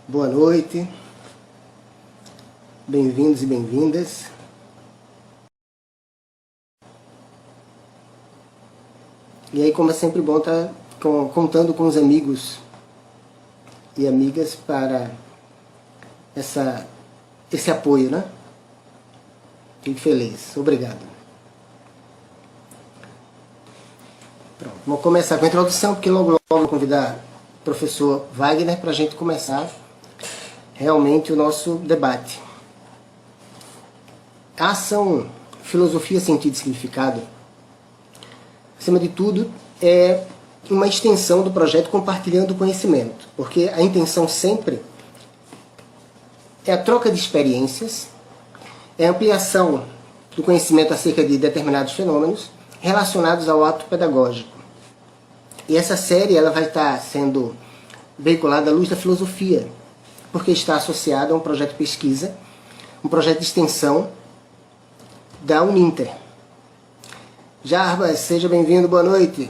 Boa noite, bem-vindos e bem-vindas. E aí, como é sempre bom estar contando com os amigos e amigas para esse apoio, né? Fico feliz, obrigado. Pronto, vamos começar com a introdução, porque logo vou convidar o professor Wagner para a gente começar realmente o nosso debate. A ação filosofia, sentido e significado, acima de tudo, é uma extensão do projeto Compartilhando Conhecimento, porque a intenção sempre é a troca de experiências, é a ampliação do conhecimento acerca de determinados fenômenos relacionados ao ato pedagógico. E essa série ela vai estar sendo veiculada à luz da filosofia, porque está associada a um projeto de pesquisa, um projeto de extensão da Uninter. Jarbas, seja bem-vindo, boa noite.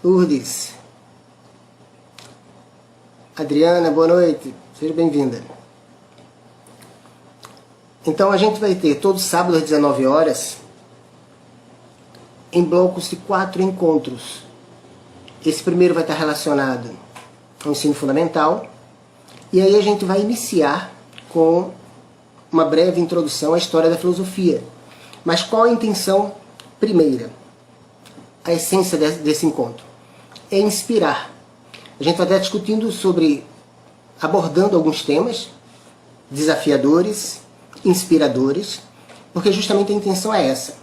Lourdes. Adriana, boa noite, seja bem-vinda. Então a gente vai ter todo sábado às 19 horas, em blocos de 4 encontros. Esse primeiro vai estar relacionado ao ensino fundamental, e aí a gente vai iniciar com uma breve introdução à história da filosofia. Mas qual a intenção primeira? A essência desse encontro é inspirar. A gente vai estar discutindo abordando alguns temas desafiadores, inspiradores, porque justamente a intenção é essa.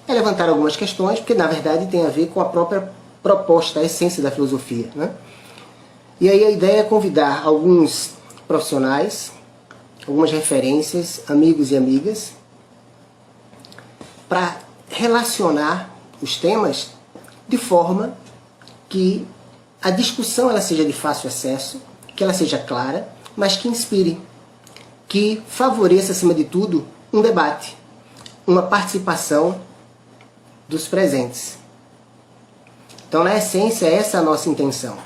É levantar algumas questões, porque na verdade tem a ver com a própria proposta, a essência da filosofia, né? E aí a ideia é convidar alguns profissionais, algumas referências, amigos e amigas, para relacionar os temas de forma que a discussão ela seja de fácil acesso, que ela seja clara, mas que inspire, que favoreça, acima de tudo, um debate, uma participação dos presentes. Então, na essência, essa é a nossa intenção.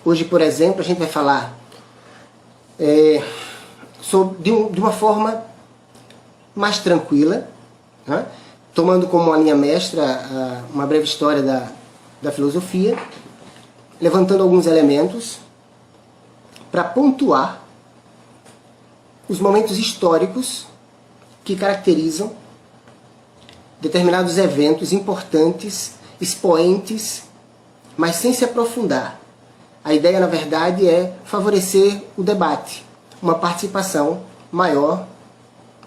Hoje, por exemplo, a gente vai falar de uma forma mais tranquila, né? Tomando como uma linha mestra uma breve história da filosofia, levantando alguns elementos para pontuar os momentos históricos que caracterizam determinados eventos importantes, expoentes, mas sem se aprofundar. A ideia, na verdade, é favorecer o debate, uma participação maior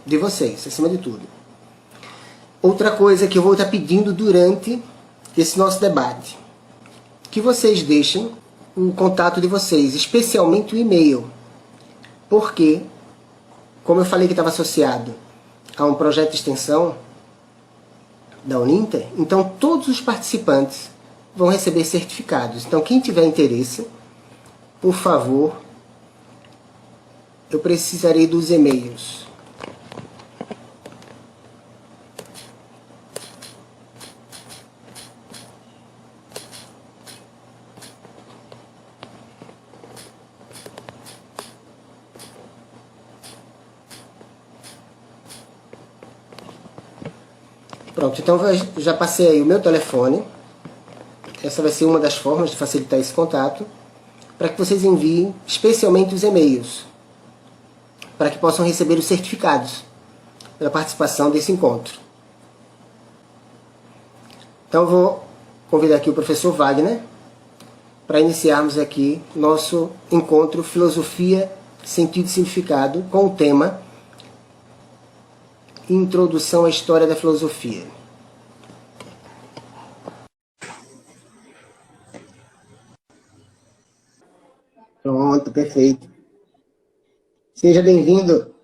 de vocês, acima de tudo. Outra coisa que eu vou estar pedindo durante esse nosso debate, que vocês deixem o contato de vocês, especialmente o e-mail, porque, como eu falei que estava associado a um projeto de extensão da Uninter, então todos os participantes vão receber certificados. Então quem tiver interesse, por favor, eu precisarei dos e-mails. Pronto, então já passei aí o meu telefone. Essa vai ser uma das formas de facilitar esse contato, para que vocês enviem especialmente os e-mails, para que possam receber os certificados pela participação desse encontro. Então eu vou convidar aqui o professor Wagner para iniciarmos aqui nosso encontro Filosofia, Sentido e Significado, com o tema Introdução à História da Filosofia. Pronto, perfeito. Seja bem-vindo.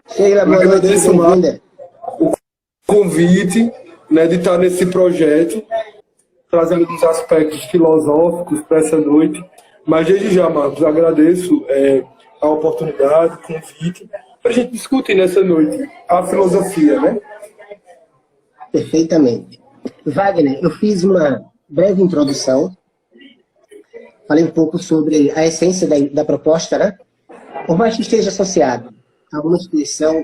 Sheila, boa noite, seja bem-vinda. O convite, né, de estar nesse projeto, trazendo alguns aspectos filosóficos para essa noite. Mas desde já, Marcos, agradeço a oportunidade, o convite, para a gente discutir nessa noite a filosofia, né? Perfeitamente. Wagner, eu fiz uma breve introdução falei um pouco sobre a essência da proposta, né? Por mais que esteja associado a uma instituição,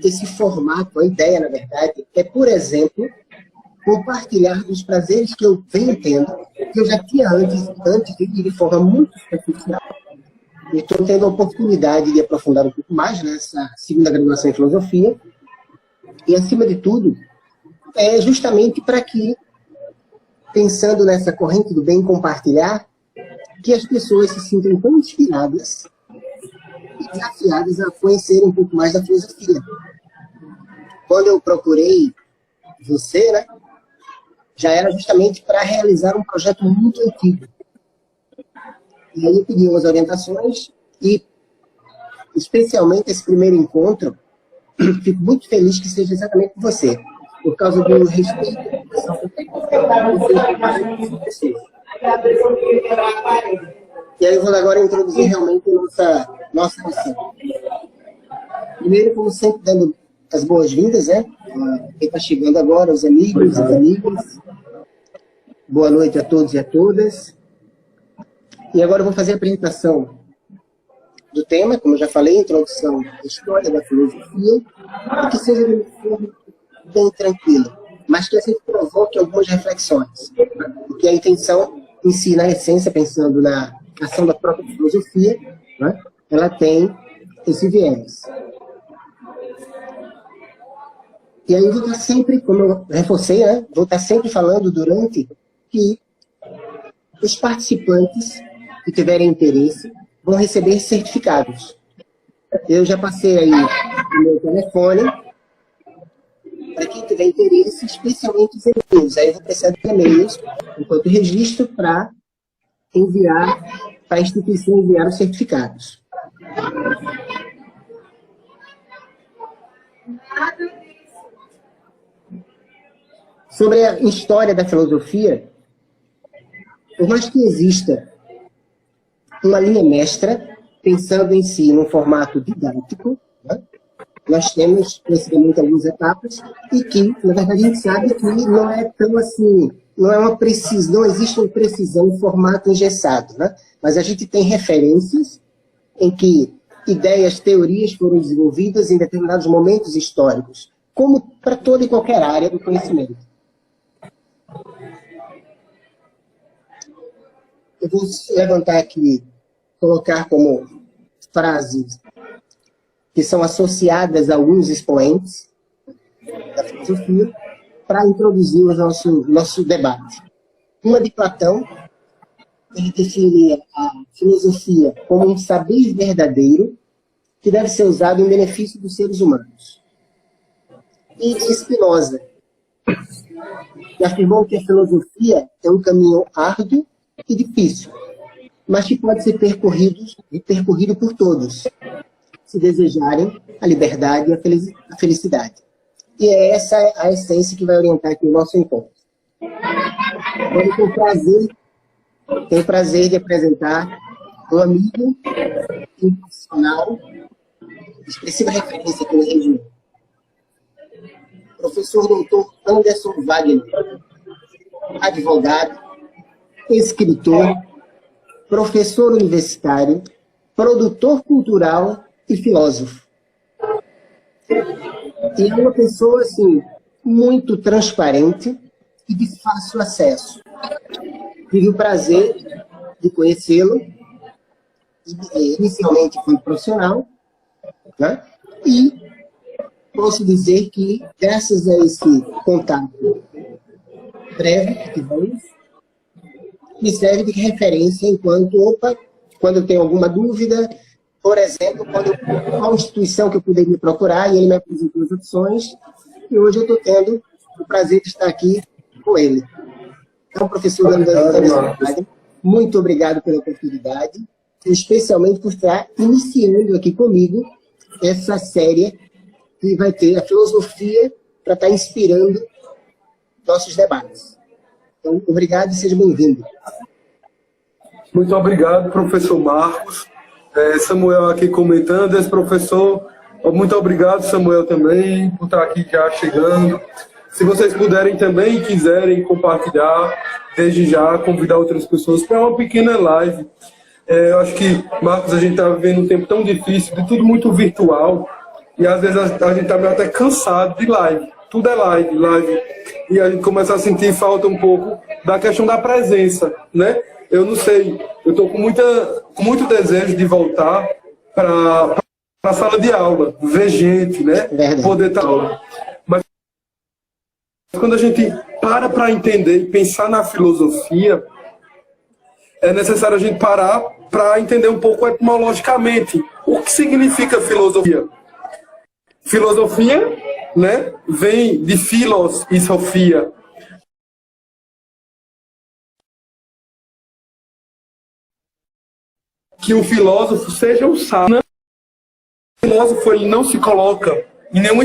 esse formato, a ideia, na verdade, é, por exemplo, compartilhar dos prazeres que eu venho tendo, que eu já tinha antes de forma muito superficial. E estou tendo a oportunidade de aprofundar um pouco mais nessa segunda graduação em filosofia. E, acima de tudo, é justamente para que, pensando nessa corrente do bem compartilhar, que as pessoas se sintam tão inspiradas e desafiadas a conhecerem um pouco mais da filosofia. Quando eu procurei você, né, já era justamente para realizar um projeto muito antigo. E aí eu pedi umas orientações e, especialmente, esse primeiro encontro, fico muito feliz que seja exatamente com você, por causa do respeito e educação que eu tenho. E aí eu vou agora introduzir realmente nossa missão. Primeiro, como sempre, dando as boas-vindas, né? Quem está chegando agora, os amigos, as amigas. Boa noite a todos e a todas. E agora eu vou fazer a apresentação do tema, como eu já falei, introdução à história da filosofia, e que seja de uma forma bem tranquila, mas que assim provoque algumas reflexões. Porque a intenção em si, na essência, pensando na ação da própria filosofia, né, ela tem esse viés. E aí eu vou estar sempre, como eu reforcei, né, vou estar sempre falando durante que os participantes que tiverem interesse vão receber certificados. Eu já passei aí o meu telefone para quem tiver interesse, especialmente os e-mails. Aí eu vou precisar de e-mails enquanto registro para enviar, para a instituição enviar os certificados. Sobre a história da filosofia, por mais que exista uma linha mestra, pensando em si num formato didático, né? Nós temos precisamente algumas etapas e que, na verdade, a gente sabe que não é tão assim, não existe uma precisão em formato engessado, né? Mas a gente tem referências em que ideias, teorias foram desenvolvidas em determinados momentos históricos, como para toda e qualquer área do conhecimento. Eu vou levantar aqui, colocar como frases que são associadas a alguns expoentes da filosofia para introduzir o nosso debate. Uma de Platão, ele define a filosofia como um saber verdadeiro que deve ser usado em benefício dos seres humanos. E de Spinoza, que afirmou que a filosofia é um caminho árduo e difícil, mas que pode ser percorrido por todos, se desejarem a liberdade e a felicidade. E é essa a essência que vai orientar aqui o nosso encontro. Agora eu tenho o prazer de apresentar um amigo, um profissional, de expressiva referência aqui na região. Professor doutor Anderson Wagner, advogado, escritor, professor universitário, produtor cultural e filósofo. E é uma pessoa, assim, muito transparente e de fácil acesso. Tive o prazer de conhecê-lo, inicialmente como profissional, né? E posso dizer que, graças a esse contato breve que tivemos, me serve de referência enquanto, quando eu tenho alguma dúvida, por exemplo, qual instituição que eu puder me procurar, e ele me apresentou as opções, e hoje eu estou tendo o prazer de estar aqui com ele. Então, professor Anderson, muito obrigado pela oportunidade, especialmente por estar iniciando aqui comigo essa série que vai ter a filosofia para estar inspirando nossos debates. Então, obrigado e seja bem-vindo. Muito obrigado, professor Marcos. Samuel aqui comentando, esse professor, muito obrigado, Samuel, também, por estar aqui já chegando. Se vocês puderem também e quiserem compartilhar, desde já, convidar outras pessoas para uma pequena live. Eu acho que, Marcos, a gente está vivendo um tempo tão difícil, de tudo muito virtual, e às vezes a gente está meio até cansado de live. Tudo é live, live. E a gente começa a sentir falta um pouco da questão da presença, né? Eu não sei, eu estou com muito desejo de voltar para a sala de aula, ver gente, né? Verdade. Poder estar aula. Mas quando a gente para entender e pensar na filosofia, é necessário a gente parar para entender um pouco etimologicamente o que significa filosofia. Filosofia, né, vem de philos e sofia. Que o filósofo seja um sábio. O filósofo ele não se coloca em nenhum.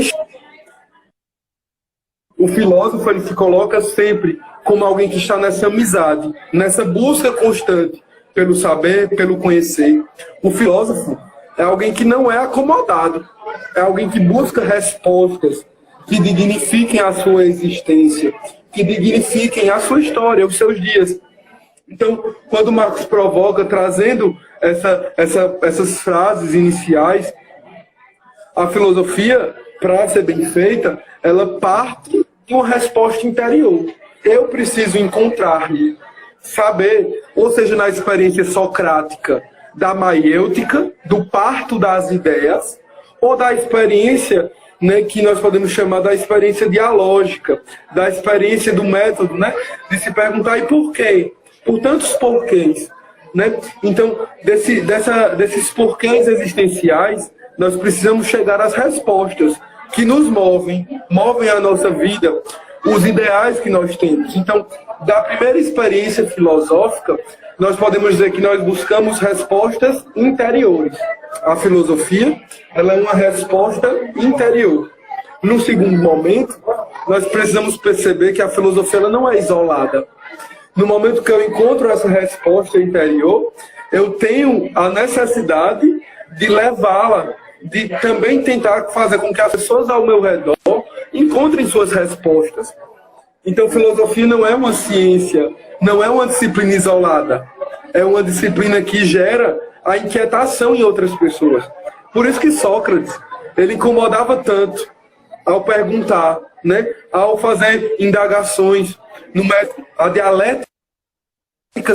O filósofo ele se coloca sempre como alguém que está nessa amizade, nessa busca constante pelo saber, pelo conhecer. O filósofo é alguém que não é acomodado, é alguém que busca respostas que dignifiquem a sua existência, que dignifiquem a sua história, os seus dias. Então, quando Marcos provoca, trazendo essas frases iniciais, a filosofia, para ser bem feita, ela parte de uma resposta interior. Eu preciso encontrar-me, saber, ou seja, na experiência socrática, da maiêutica, do parto das ideias, ou da experiência, né, que nós podemos chamar da experiência dialógica, da experiência do método, né, de se perguntar e por quê? Por tantos porquês, né? Então, desses porquês existenciais, nós precisamos chegar às respostas que nos movem a nossa vida, os ideais que nós temos. Então, da primeira experiência filosófica, nós podemos dizer que nós buscamos respostas interiores. A filosofia, ela é uma resposta interior. No segundo momento, nós precisamos perceber que a filosofia ela não é isolada. No momento que eu encontro essa resposta interior, eu tenho a necessidade de levá-la, de também tentar fazer com que as pessoas ao meu redor encontrem suas respostas. Então, filosofia não é uma ciência, não é uma disciplina isolada. É uma disciplina que gera a inquietação em outras pessoas. Por isso que Sócrates, ele incomodava tanto ao perguntar, né, ao fazer indagações no método. A dialética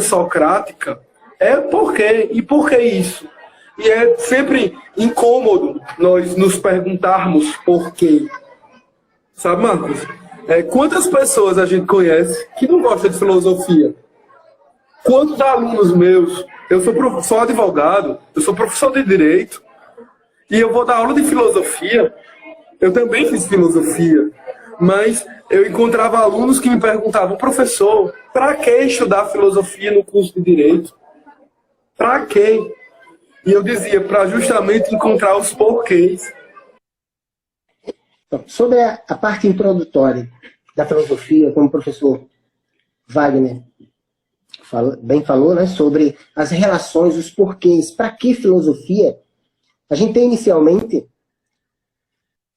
socrática é por quê? E por que isso? E é sempre incômodo nós nos perguntarmos por quê. Sabe, Marcos? Quantas pessoas a gente conhece que não gostam de filosofia? Quantos alunos meus, eu sou advogado, eu sou professor de direito, e eu vou dar aula de filosofia, eu também fiz filosofia, mas eu encontrava alunos que me perguntavam, professor, para que estudar filosofia no curso de direito? Para quê? E eu dizia, para justamente encontrar os porquês. Sobre a parte introdutória da filosofia, como o professor Wagner bem falou, né, sobre as relações, os porquês, para que filosofia, a gente tem inicialmente,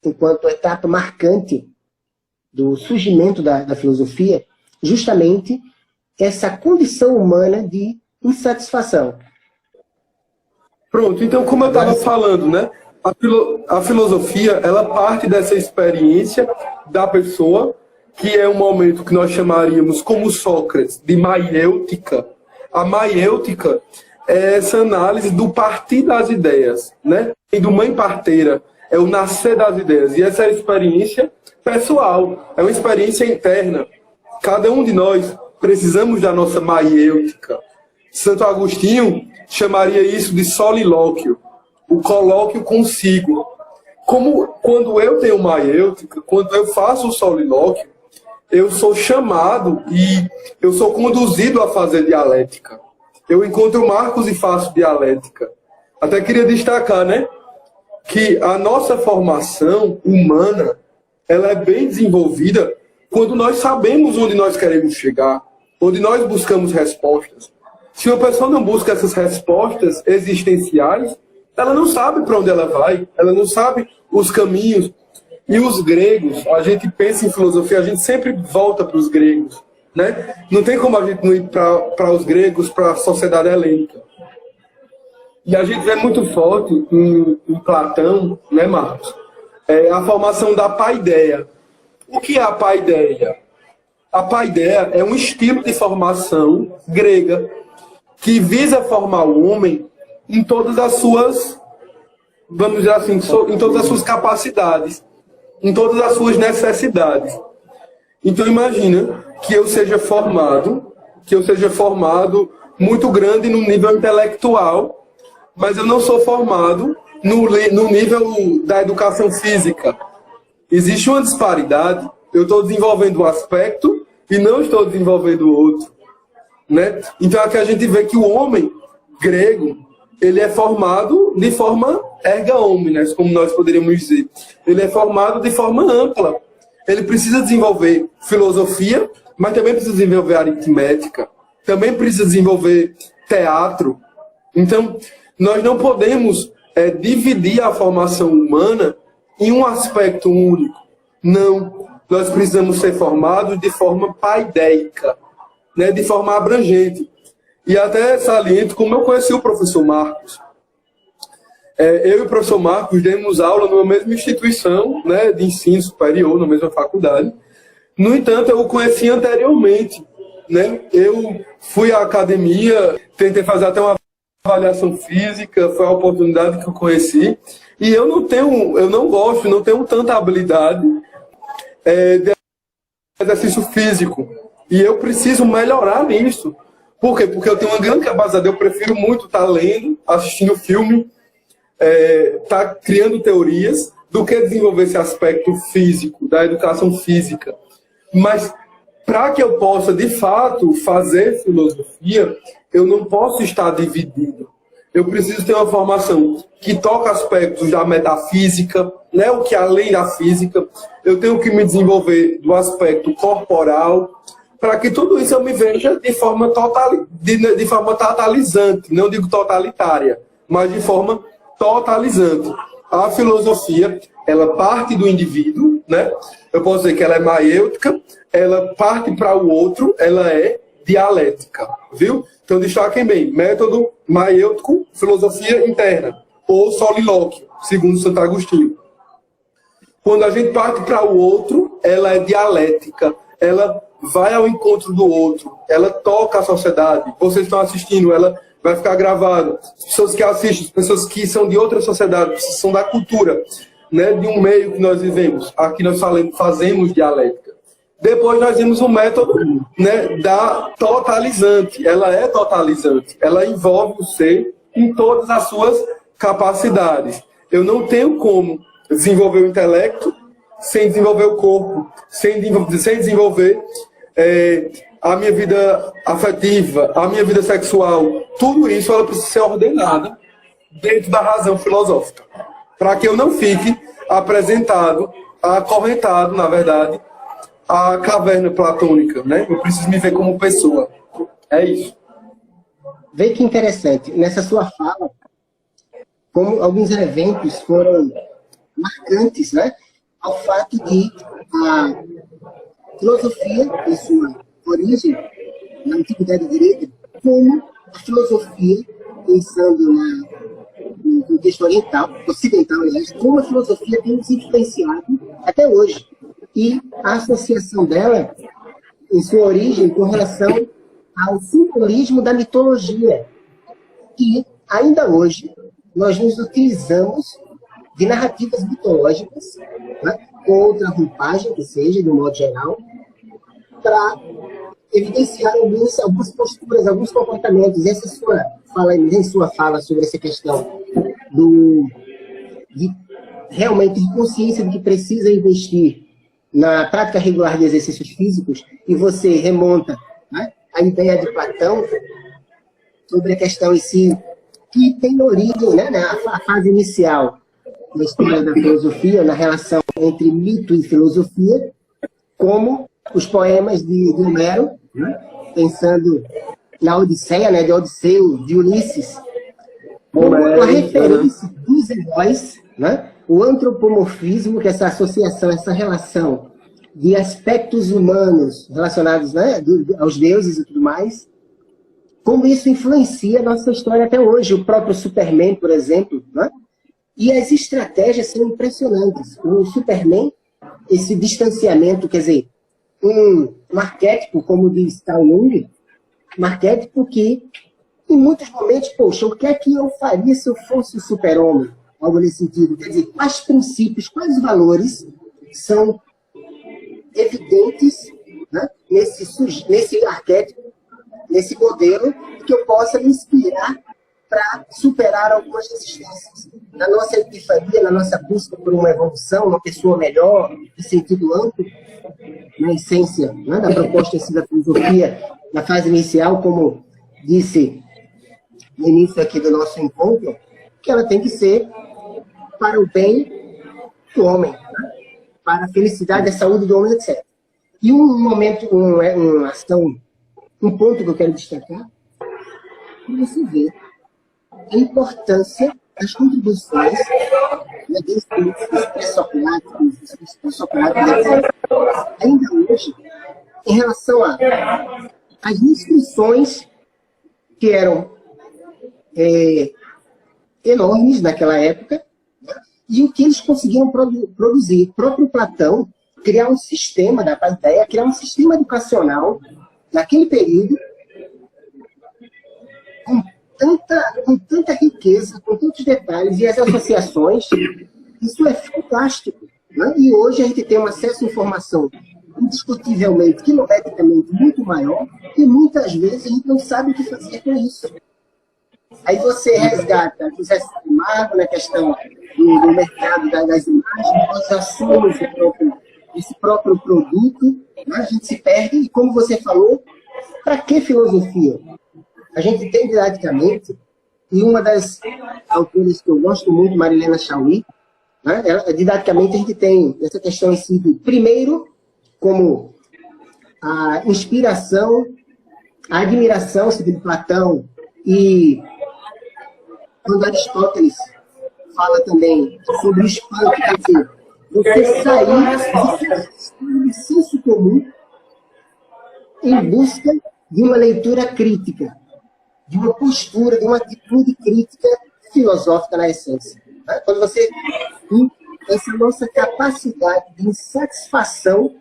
enquanto etapa marcante do surgimento da filosofia, justamente essa condição humana de insatisfação. Pronto, então como eu estava falando, né? A filosofia, ela parte dessa experiência da pessoa, que é um momento que nós chamaríamos, como Sócrates, de maiêutica. A maiêutica é essa análise do partir das ideias, né? E do mãe parteira, é o nascer das ideias. E essa é a experiência pessoal, é uma experiência interna. Cada um de nós precisamos da nossa maiêutica. Santo Agostinho chamaria isso de solilóquio, o colóquio consigo. Como quando eu tenho maiêutica, quando eu faço o solilóquio, eu sou chamado e eu sou conduzido a fazer dialética. Eu encontro Marcos e faço dialética. Até queria destacar, né, que a nossa formação humana, ela é bem desenvolvida quando nós sabemos onde nós queremos chegar, onde nós buscamos respostas. Se uma pessoa não busca essas respostas existenciais, ela não sabe para onde ela vai, ela não sabe os caminhos. E os gregos, a gente pensa em filosofia, a gente sempre volta para os gregos, né? Não tem como a gente não ir para os gregos, para a sociedade helênica. E a gente vê muito forte em Platão, né, Marcos? A formação da paideia. O que é a paideia? A paideia é um estilo de formação grega que visa formar o homem em todas as suas, vamos dizer assim, em todas as suas capacidades, em todas as suas necessidades. Então imagina que eu seja formado muito grande no nível intelectual, mas eu não sou formado no nível da educação física. Existe uma disparidade, eu estou desenvolvendo um aspecto e não estou desenvolvendo outro, né? Então aqui a gente vê que o homem grego, ele é formado de forma erga omnes, como nós poderíamos dizer. Ele é formado de forma ampla. Ele precisa desenvolver filosofia, mas também precisa desenvolver aritmética, também precisa desenvolver teatro. Então, nós não podemos dividir a formação humana em um aspecto único. Não. Nós precisamos ser formados de forma paideica, né, de forma abrangente. E até saliento, como eu conheci o professor Marcos. Eu e o professor Marcos demos aula numa mesma instituição, né, de ensino superior, na mesma faculdade. No entanto, eu o conheci anteriormente, né? Eu fui à academia, tentei fazer até uma avaliação física, foi a oportunidade que eu conheci. E eu não tenho tanta habilidade de exercício físico. E eu preciso melhorar nisso. Por quê? Porque eu tenho uma grande capacidade, eu prefiro muito estar lendo, assistindo filme, estar criando teorias, do que desenvolver esse aspecto físico, da educação física. Mas, para que eu possa, de fato, fazer filosofia, eu não posso estar dividido. Eu preciso ter uma formação que toca aspectos da metafísica, né, o que é além da física. Eu tenho que me desenvolver do aspecto corporal, para que tudo isso eu me veja de forma totalizante. Não digo totalitária, mas de forma totalizante. A filosofia, ela parte do indivíduo, né? Eu posso dizer que ela é maêutica, ela parte para o outro, ela é dialética, viu? Então destaquem bem, método maêutico, filosofia interna, ou solilóquio, segundo Santo Agostinho. Quando a gente parte para o outro, ela é dialética, ela vai ao encontro do outro, ela toca a sociedade. Vocês estão assistindo, ela vai ficar gravado. As pessoas que assistem, as pessoas que são de outra sociedade, são da cultura, né, de um meio que nós vivemos. Aqui nós fazemos dialética. Depois nós temos o método, né, da totalizante. Ela é totalizante. Ela envolve o ser em todas as suas capacidades. Eu não tenho como desenvolver o intelecto sem desenvolver o corpo, sem desenvolver a minha vida afetiva, a minha vida sexual. Tudo isso ela precisa ser ordenada dentro da razão filosófica, para que eu não fique acorrentado, na verdade, à caverna platônica, né? Eu preciso me ver como pessoa. É isso. Vê que interessante, nessa sua fala, como alguns eventos foram marcantes, né? Ao fato de a filosofia, em sua origem, na antiguidade grega, como a filosofia, pensando no contexto oriental, ocidental, aliás, como a filosofia tem se influenciado até hoje. E a associação dela, em sua origem, com relação ao simbolismo da mitologia, que ainda hoje nós nos utilizamos de narrativas mitológicas, né, com outra roupagem que seja, de um modo geral, para evidenciar algumas posturas, alguns comportamentos. Essa sua fala sobre essa questão de realmente de consciência de que precisa investir na prática regular de exercícios físicos, e você remonta, né, a ideia de Platão sobre a questão em si, que tem origem, né, na fase inicial da história da filosofia, na relação entre mito e filosofia, como os poemas de Homero, né, pensando na Odisseia, né, de Odisseu, de Ulisses, como a referência dos heróis, né, o antropomorfismo, que é essa associação, essa relação de aspectos humanos relacionados, né, aos deuses e tudo mais, como isso influencia a nossa história até hoje. O próprio Superman, por exemplo, né? E as estratégias são impressionantes. O Superman, esse distanciamento, quer dizer, um arquétipo, como diz Carl Jung, um arquétipo que, em muitos momentos, poxa, o que é que eu faria se eu fosse o super-homem? Algo nesse sentido. Quer dizer, quais princípios, quais valores são evidentes, né, nesse arquétipo, nesse modelo, que eu possa me inspirar para superar algumas resistências. Na nossa epifania, na nossa busca por uma evolução, uma pessoa melhor, em sentido amplo, na essência, né, da proposta assim, da filosofia, na fase inicial, como disse no início aqui do nosso encontro, que ela tem que ser para o bem do homem, né, para a felicidade, a saúde do homem, etc. E um momento, uma ação, um ponto que eu quero destacar, é você ver a importância das contribuições, né, desses pré-socráticos, ainda hoje, em relação às inscrições que eram enormes naquela época, né, e o que eles conseguiram produzir. O próprio Platão criar um sistema, da ideia, criar um sistema educacional naquele período com tanta riqueza, com tantos detalhes e as associações, isso é fantástico. Né? E hoje a gente tem um acesso à informação indiscutivelmente, quilometricamente muito maior, e muitas vezes a gente não sabe o que fazer com isso. Aí você resgata José Saramago na questão do mercado das imagens, nós assumimos esse próprio produto, né? A gente se perde, e como você falou, para que filosofia? A gente tem didaticamente, e uma das autoras que eu gosto muito, Marilena Chauí, né? Didaticamente a gente tem essa questão em si, primeiro, como a inspiração, a admiração segundo Platão, e quando Aristóteles fala também sobre o espanto, quer dizer, você sair do senso comum em busca de uma leitura crítica, de uma postura, de uma atitude crítica filosófica na essência. Né? Quando você tem essa nossa capacidade de insatisfação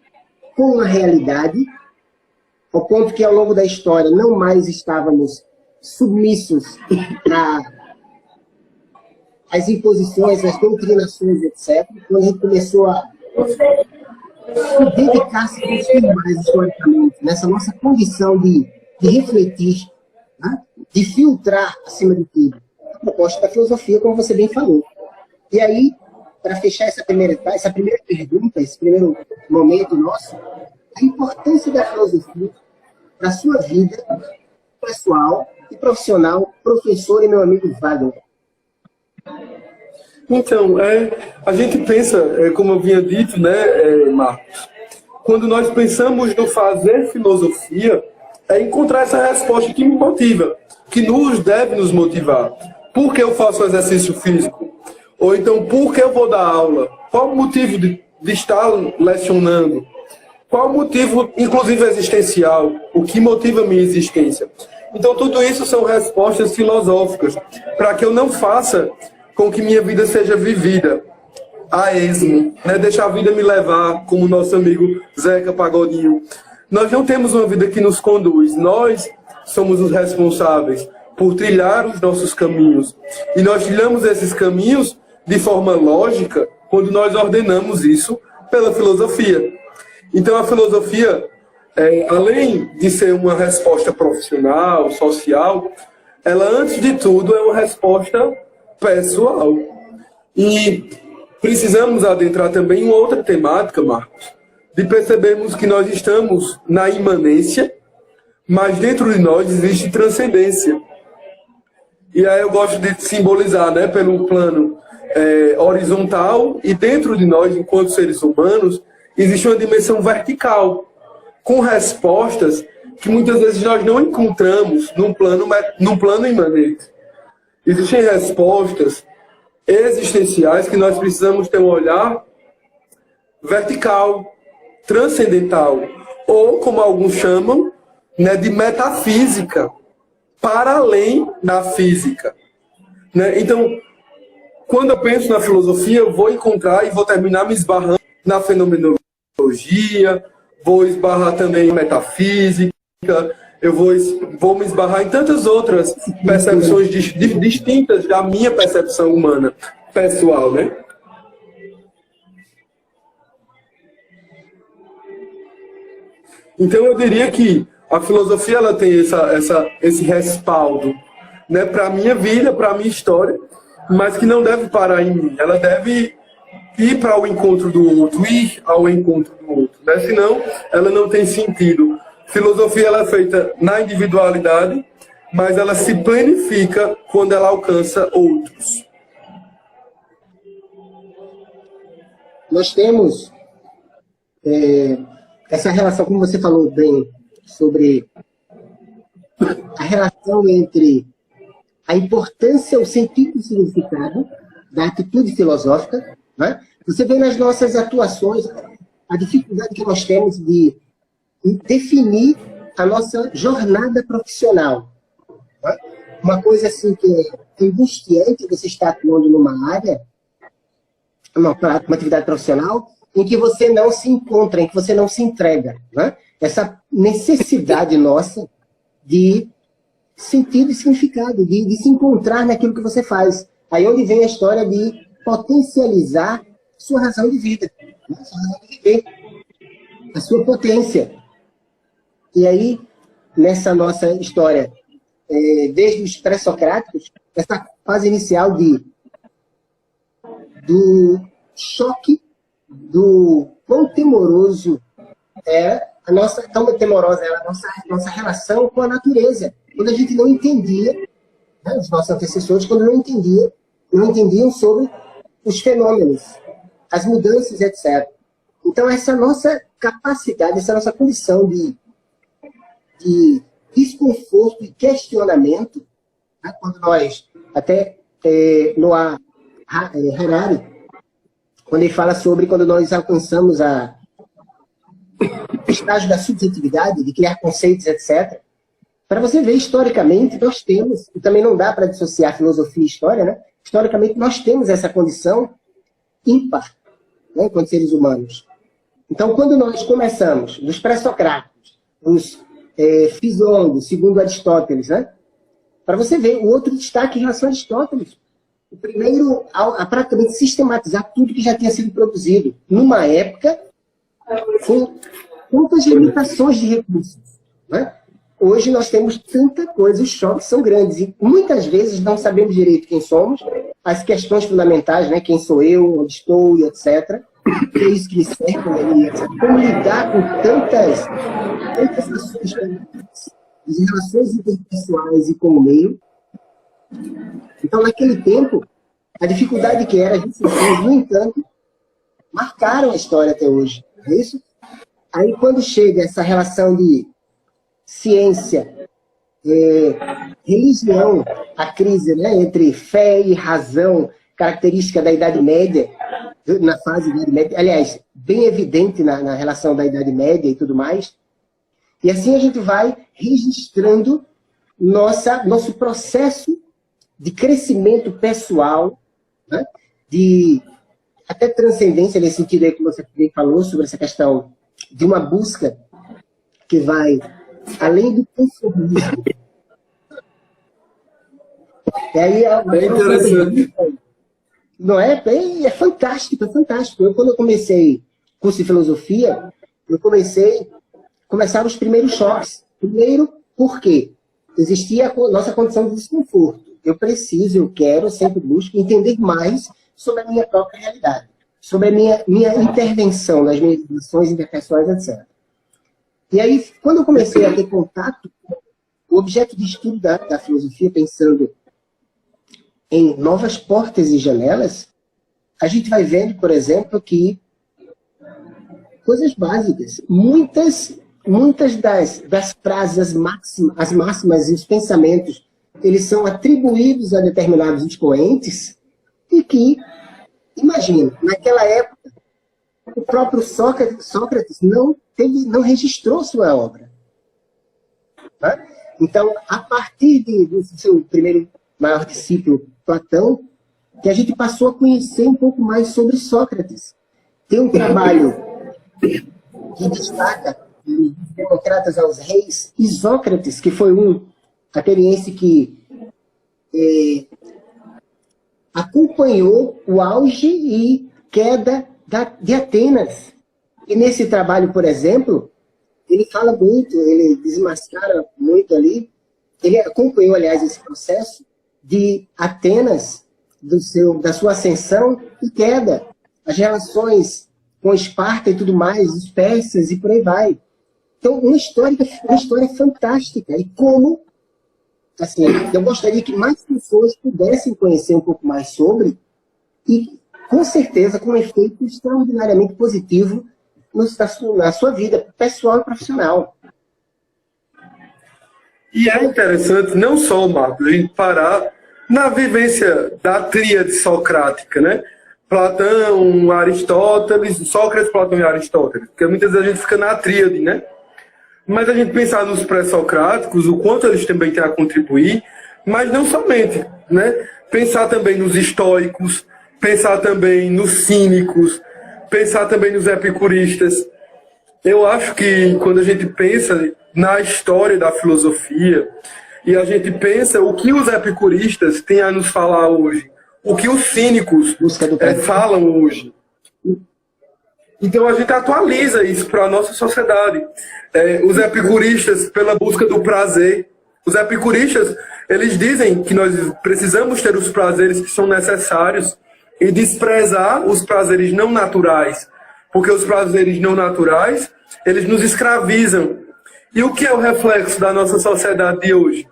com a realidade, ao ponto que ao longo da história não mais estávamos submissos às imposições, às doutrinações, etc. Quando a gente começou a se dedicar-se a construir mais historicamente, nessa nossa condição de refletir, né? De filtrar acima de tudo, a proposta da filosofia, como você bem falou. E aí, para fechar essa primeira pergunta, esse primeiro momento nosso, a importância da filosofia para a sua vida pessoal e profissional, professor e meu amigo Wagner. Então, a gente pensa, como eu vinha dito, né, Marcos, quando nós pensamos no fazer filosofia, é encontrar essa resposta que me motiva, que deve nos motivar. Por que eu faço exercício físico? Ou então, por que eu vou dar aula? Qual o motivo de estar lecionando? Qual o motivo, inclusive existencial? O que motiva a minha existência? Então, tudo isso são respostas filosóficas, para que eu não faça com que minha vida seja vivida a esmo, né? Deixar a vida me levar, como nosso amigo Zeca Pagodinho. Nós não temos uma vida que nos conduz, nós somos os responsáveis por trilhar os nossos caminhos. E nós trilhamos esses caminhos de forma lógica quando nós ordenamos isso pela filosofia. Então a filosofia, além de ser uma resposta profissional, social, ela antes de tudo é uma resposta pessoal. E precisamos adentrar também em outra temática, Marcos, de percebermos que nós estamos na imanência, mas dentro de nós existe transcendência. E aí eu gosto de simbolizar, né, pelo plano horizontal, e dentro de nós, enquanto seres humanos, existe uma dimensão vertical, com respostas que muitas vezes nós não encontramos num plano imanente. Existem respostas existenciais que nós precisamos ter um olhar vertical, transcendental, ou, como alguns chamam, né, de metafísica, para além da física. Né? Então, quando eu penso na filosofia, eu vou encontrar e vou terminar me esbarrando na fenomenologia, vou esbarrar também em metafísica, eu vou me esbarrar em tantas outras percepções distintas da minha percepção humana, pessoal, né? Então eu diria que a filosofia ela tem esse respaldo, né, para a minha vida, para a minha história, mas que não deve parar em mim. Ela deve ir para o encontro do outro, ir ao encontro do outro, né? Senão ela não tem sentido. Filosofia ela é feita na individualidade, mas ela se planifica quando ela alcança outros. Nós temos essa relação, como você falou bem, sobre a relação entre a importância, o sentido e o significado da atitude filosófica, né? Você vê nas nossas atuações a dificuldade que nós temos de definir a nossa jornada profissional. Né? Uma coisa assim que é angustiante, você está atuando numa área, uma atividade profissional, em que você não se encontra, em que você não se entrega. Né? Essa necessidade nossa de sentido e significado, de se encontrar naquilo que você faz. Aí onde vem a história de potencializar sua razão de vida, né? Sua razão de viver, a sua potência. E aí, nessa nossa história, desde os pré-socráticos, essa fase inicial do choque, do quão temoroso tão temorosa era a nossa relação com a natureza. Quando a gente não entendia, né, os nossos antecessores, quando não entendiam sobre os fenômenos, as mudanças, etc. Então, essa nossa capacidade, essa nossa condição de desconforto e questionamento, né, quando nós, até Noah Harari, quando ele fala sobre quando nós alcançamos o estágio da subjetividade, de criar conceitos, etc., para você ver, historicamente, nós temos, e também não dá para dissociar filosofia e história, né? Historicamente, nós temos essa condição ímpar, né, enquanto seres humanos. Então, quando nós começamos, dos pré-socráticos, os fisiólogos, segundo Aristóteles, né? Para você ver, o outro destaque em relação a Aristóteles, o primeiro a praticamente sistematizar tudo que já tinha sido produzido, numa época com tantas limitações de recursos, né? Hoje nós temos tanta coisa, os choques são grandes, e muitas vezes não sabemos direito quem somos, as questões fundamentais, né? Quem sou eu, onde estou, e etc. Que é isso que me cerca, né? Como lidar com tantas ações, as relações interpessoais e com o meio. Então, naquele tempo, a dificuldade que era, as discussões, no entanto, marcaram a história até hoje. É isso? Aí, quando chega essa relação de ciência, religião, a crise, né, entre fé e razão, característica da Idade Média, na fase da Idade Média, aliás, bem evidente na relação da Idade Média e tudo mais. E assim a gente vai registrando nosso processo de crescimento pessoal, né, de até transcendência, nesse sentido aí que você falou, sobre essa questão de uma busca que vai além do conformismo. E aí é interessante. Não é? É fantástico, é fantástico. Quando eu comecei curso de filosofia, começaram os primeiros choques. Primeiro, por quê? Existia a nossa condição de desconforto. Eu preciso, eu quero, sempre busco entender mais sobre a minha própria realidade, sobre a minha intervenção nas minhas relações interpessoais, etc. E aí, quando eu comecei a ter contato com o objeto de estudo da filosofia, pensando em novas portas e janelas, a gente vai vendo, por exemplo, que coisas básicas, muitas das frases, as máximas e os pensamentos, eles são atribuídos a determinados expoentes e que, imagina, naquela época, o próprio Sócrates não registrou sua obra. Tá? Então, a partir do seu primeiro maior discípulo, Platão, que a gente passou a conhecer um pouco mais sobre Sócrates. Tem um trabalho que destaca Democratas aos Reis, Isócrates, que foi um ateniense que acompanhou o auge e queda de Atenas. E nesse trabalho, por exemplo, ele fala muito, ele desmascara muito ali, ele acompanhou, aliás, esse processo de Atenas, da sua ascensão e queda, as relações com Esparta e tudo mais, os persas e por aí vai. Então, uma história fantástica. E como, assim, eu gostaria que mais pessoas pudessem conhecer um pouco mais sobre, e com certeza com um efeito extraordinariamente positivo na sua vida pessoal e profissional. E é interessante, não só, Marcos, a gente parar na vivência da tríade socrática, né? Platão, Aristóteles, Sócrates, Platão e Aristóteles. Porque muitas vezes a gente fica na tríade, né? Mas a gente pensar nos pré-socráticos, o quanto eles também têm a contribuir, mas não somente, né? Pensar também nos estoicos, pensar também nos cínicos, pensar também nos epicuristas. Eu acho que quando a gente pensa na história da filosofia e a gente pensa o que os epicuristas têm a nos falar hoje, o que os cínicos falam hoje. Então a gente atualiza isso para a nossa sociedade. Os epicuristas, pela busca do prazer, os epicuristas, eles dizem que nós precisamos ter os prazeres que são necessários e desprezar os prazeres não naturais, porque os prazeres não naturais, eles nos escravizam. E o que é o reflexo da nossa sociedade de hoje?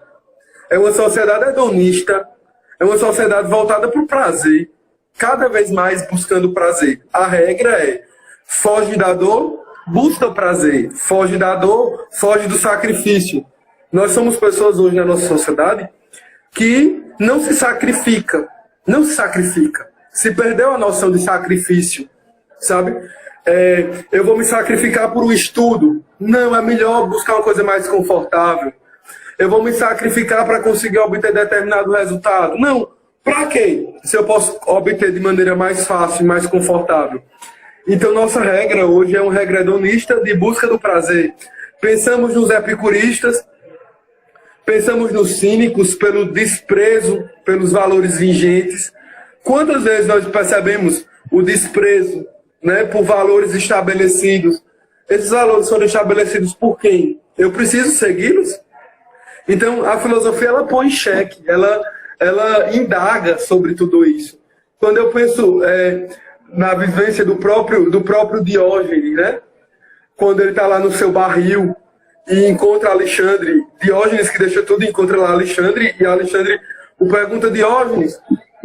É uma sociedade hedonista, é uma sociedade voltada para o prazer, cada vez mais buscando prazer. A regra é: foge da dor, busca o prazer. Foge da dor, foge do sacrifício. Nós somos pessoas hoje na nossa sociedade que não se sacrifica. Não se sacrifica. Se perdeu a noção de sacrifício, sabe? Eu vou me sacrificar por um estudo. Não, é melhor buscar uma coisa mais confortável. Eu vou me sacrificar para conseguir obter determinado resultado. Não, para quê? Se eu posso obter de maneira mais fácil, mais confortável. Então, nossa regra hoje é uma regra hedonista de busca do prazer. Pensamos nos epicuristas, pensamos nos cínicos pelo desprezo pelos valores vigentes. Quantas vezes nós percebemos o desprezo, né, por valores estabelecidos? Esses valores foram estabelecidos por quem? Eu preciso segui-los? Então, a filosofia, ela põe em xeque, ela indaga sobre tudo isso. Quando eu penso na vivência do próprio Diógenes, né? Quando ele está lá no seu barril e encontra Alexandre, Diógenes que deixa tudo, encontra lá Alexandre, e Alexandre o pergunta: Diógenes,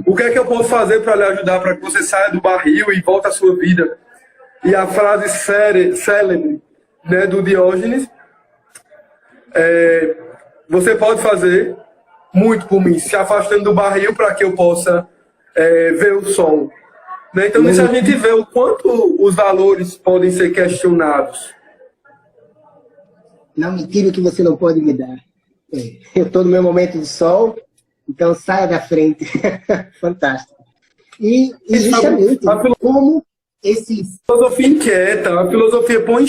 o que é que eu posso fazer para lhe ajudar para que você saia do barril e volte à sua vida? E a frase célebre, né, do Diógenes você pode fazer muito por mim, se afastando do barril para que eu possa ver o sol. Né? Então, nisso a gente vê o quanto os valores podem ser questionados. Não me tire o que você não pode me dar. Eu estou no meu momento de sol, então saia da frente. Fantástico. E justamente, como esses... A filosofia inquieta, a filosofia põe...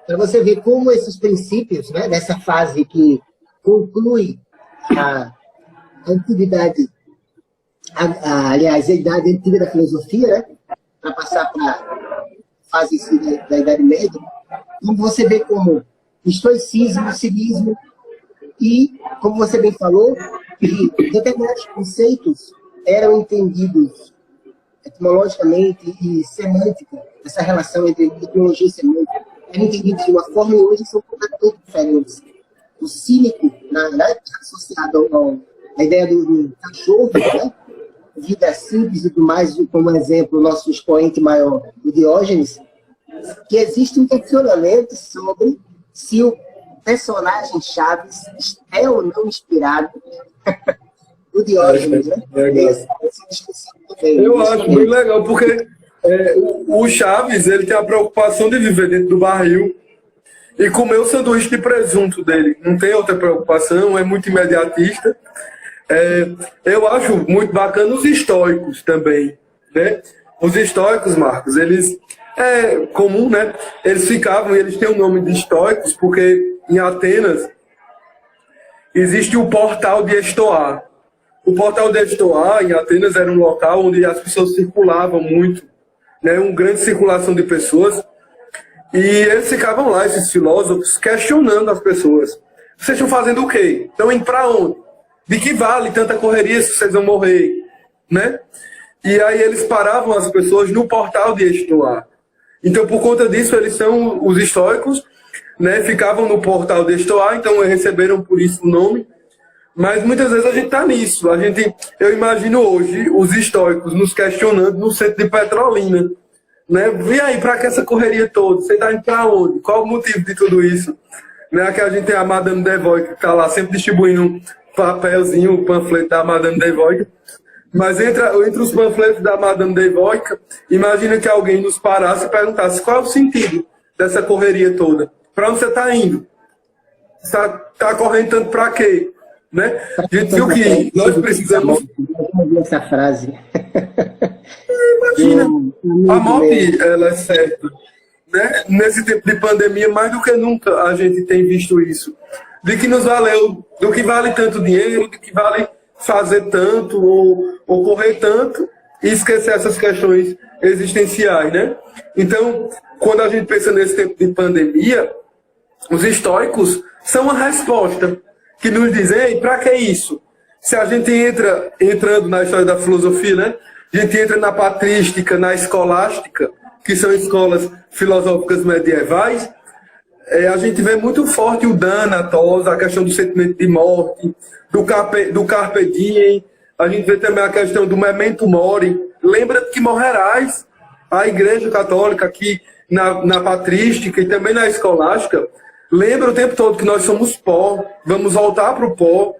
Para você ver como esses princípios, né, dessa fase que conclui a antiguidade, aliás, a idade antiga da filosofia, né, para passar para a fase da Idade Média, como você vê como estoicismo, civismo, e, como você bem falou, que determinados conceitos eram entendidos etimologicamente e semântica, essa relação entre etimologia e semântica, eram entendidos de uma forma e hoje são completamente diferentes. O cínico, associado à ideia do cachorro, né? Vida simples e tudo mais, como exemplo, o nosso expoente maior, o Diógenes, que existe um questionamento sobre se personagem Chaves é ou não inspirado no Diógenes, né? Eu acho bem legal, porque o Chaves ele tem a preocupação de viver dentro do barril e comer o sanduíche de presunto dele. Não tem outra preocupação, é muito imediatista. Eu acho muito bacana os estoicos também, né? Os estoicos, Marcos, eles é comum, né? Eles têm o nome de estoicos porque em Atenas existe o portal de Estoá. O portal de Estoá em Atenas era um local onde as pessoas circulavam muito, né? Uma grande circulação de pessoas. E eles ficavam lá, esses filósofos, questionando as pessoas. Vocês estão fazendo o quê? Estão indo para onde? De que vale tanta correria se vocês vão morrer? Né? E aí eles paravam as pessoas no portal de Estoá. Então, por conta disso, eles são os estoicos, né? Ficavam no portal de Estoá, então receberam por isso o nome. Mas muitas vezes a gente está nisso. Eu imagino hoje os estoicos nos questionando no centro de Petrolina. Né? E aí, para que essa correria toda? Você está indo para onde? Qual o motivo de tudo isso? Né? Aqui a gente tem a Madame Devoy, que está lá sempre distribuindo um papelzinho, um panfleto da Madame Devoy. Mas entre os panfletos da Madame Devoy, imagina que alguém nos parasse e perguntasse qual é o sentido dessa correria toda? Para onde você está indo? Está correndo tanto para quê? Né? A gente viu que nós precisamos... Essa frase. Imagina, a morte, ela é certa. Né? Nesse tempo de pandemia, mais do que nunca a gente tem visto isso. De que nos valeu, do que vale tanto dinheiro, de que vale fazer tanto ou correr tanto e esquecer essas questões existenciais, né? Então, quando a gente pensa nesse tempo de pandemia, os estoicos são uma resposta que nos dizem, para que isso? Se a gente entrando na história da filosofia, né? A gente entra na patrística, na escolástica, que são escolas filosóficas medievais, a gente vê muito forte o Thanatos, a questão do sentimento de morte, do carpe diem, a gente vê também a questão do memento mori, lembra que morrerás. A Igreja Católica aqui na patrística e também na escolástica, lembra o tempo todo que nós somos pó, vamos voltar para o pó.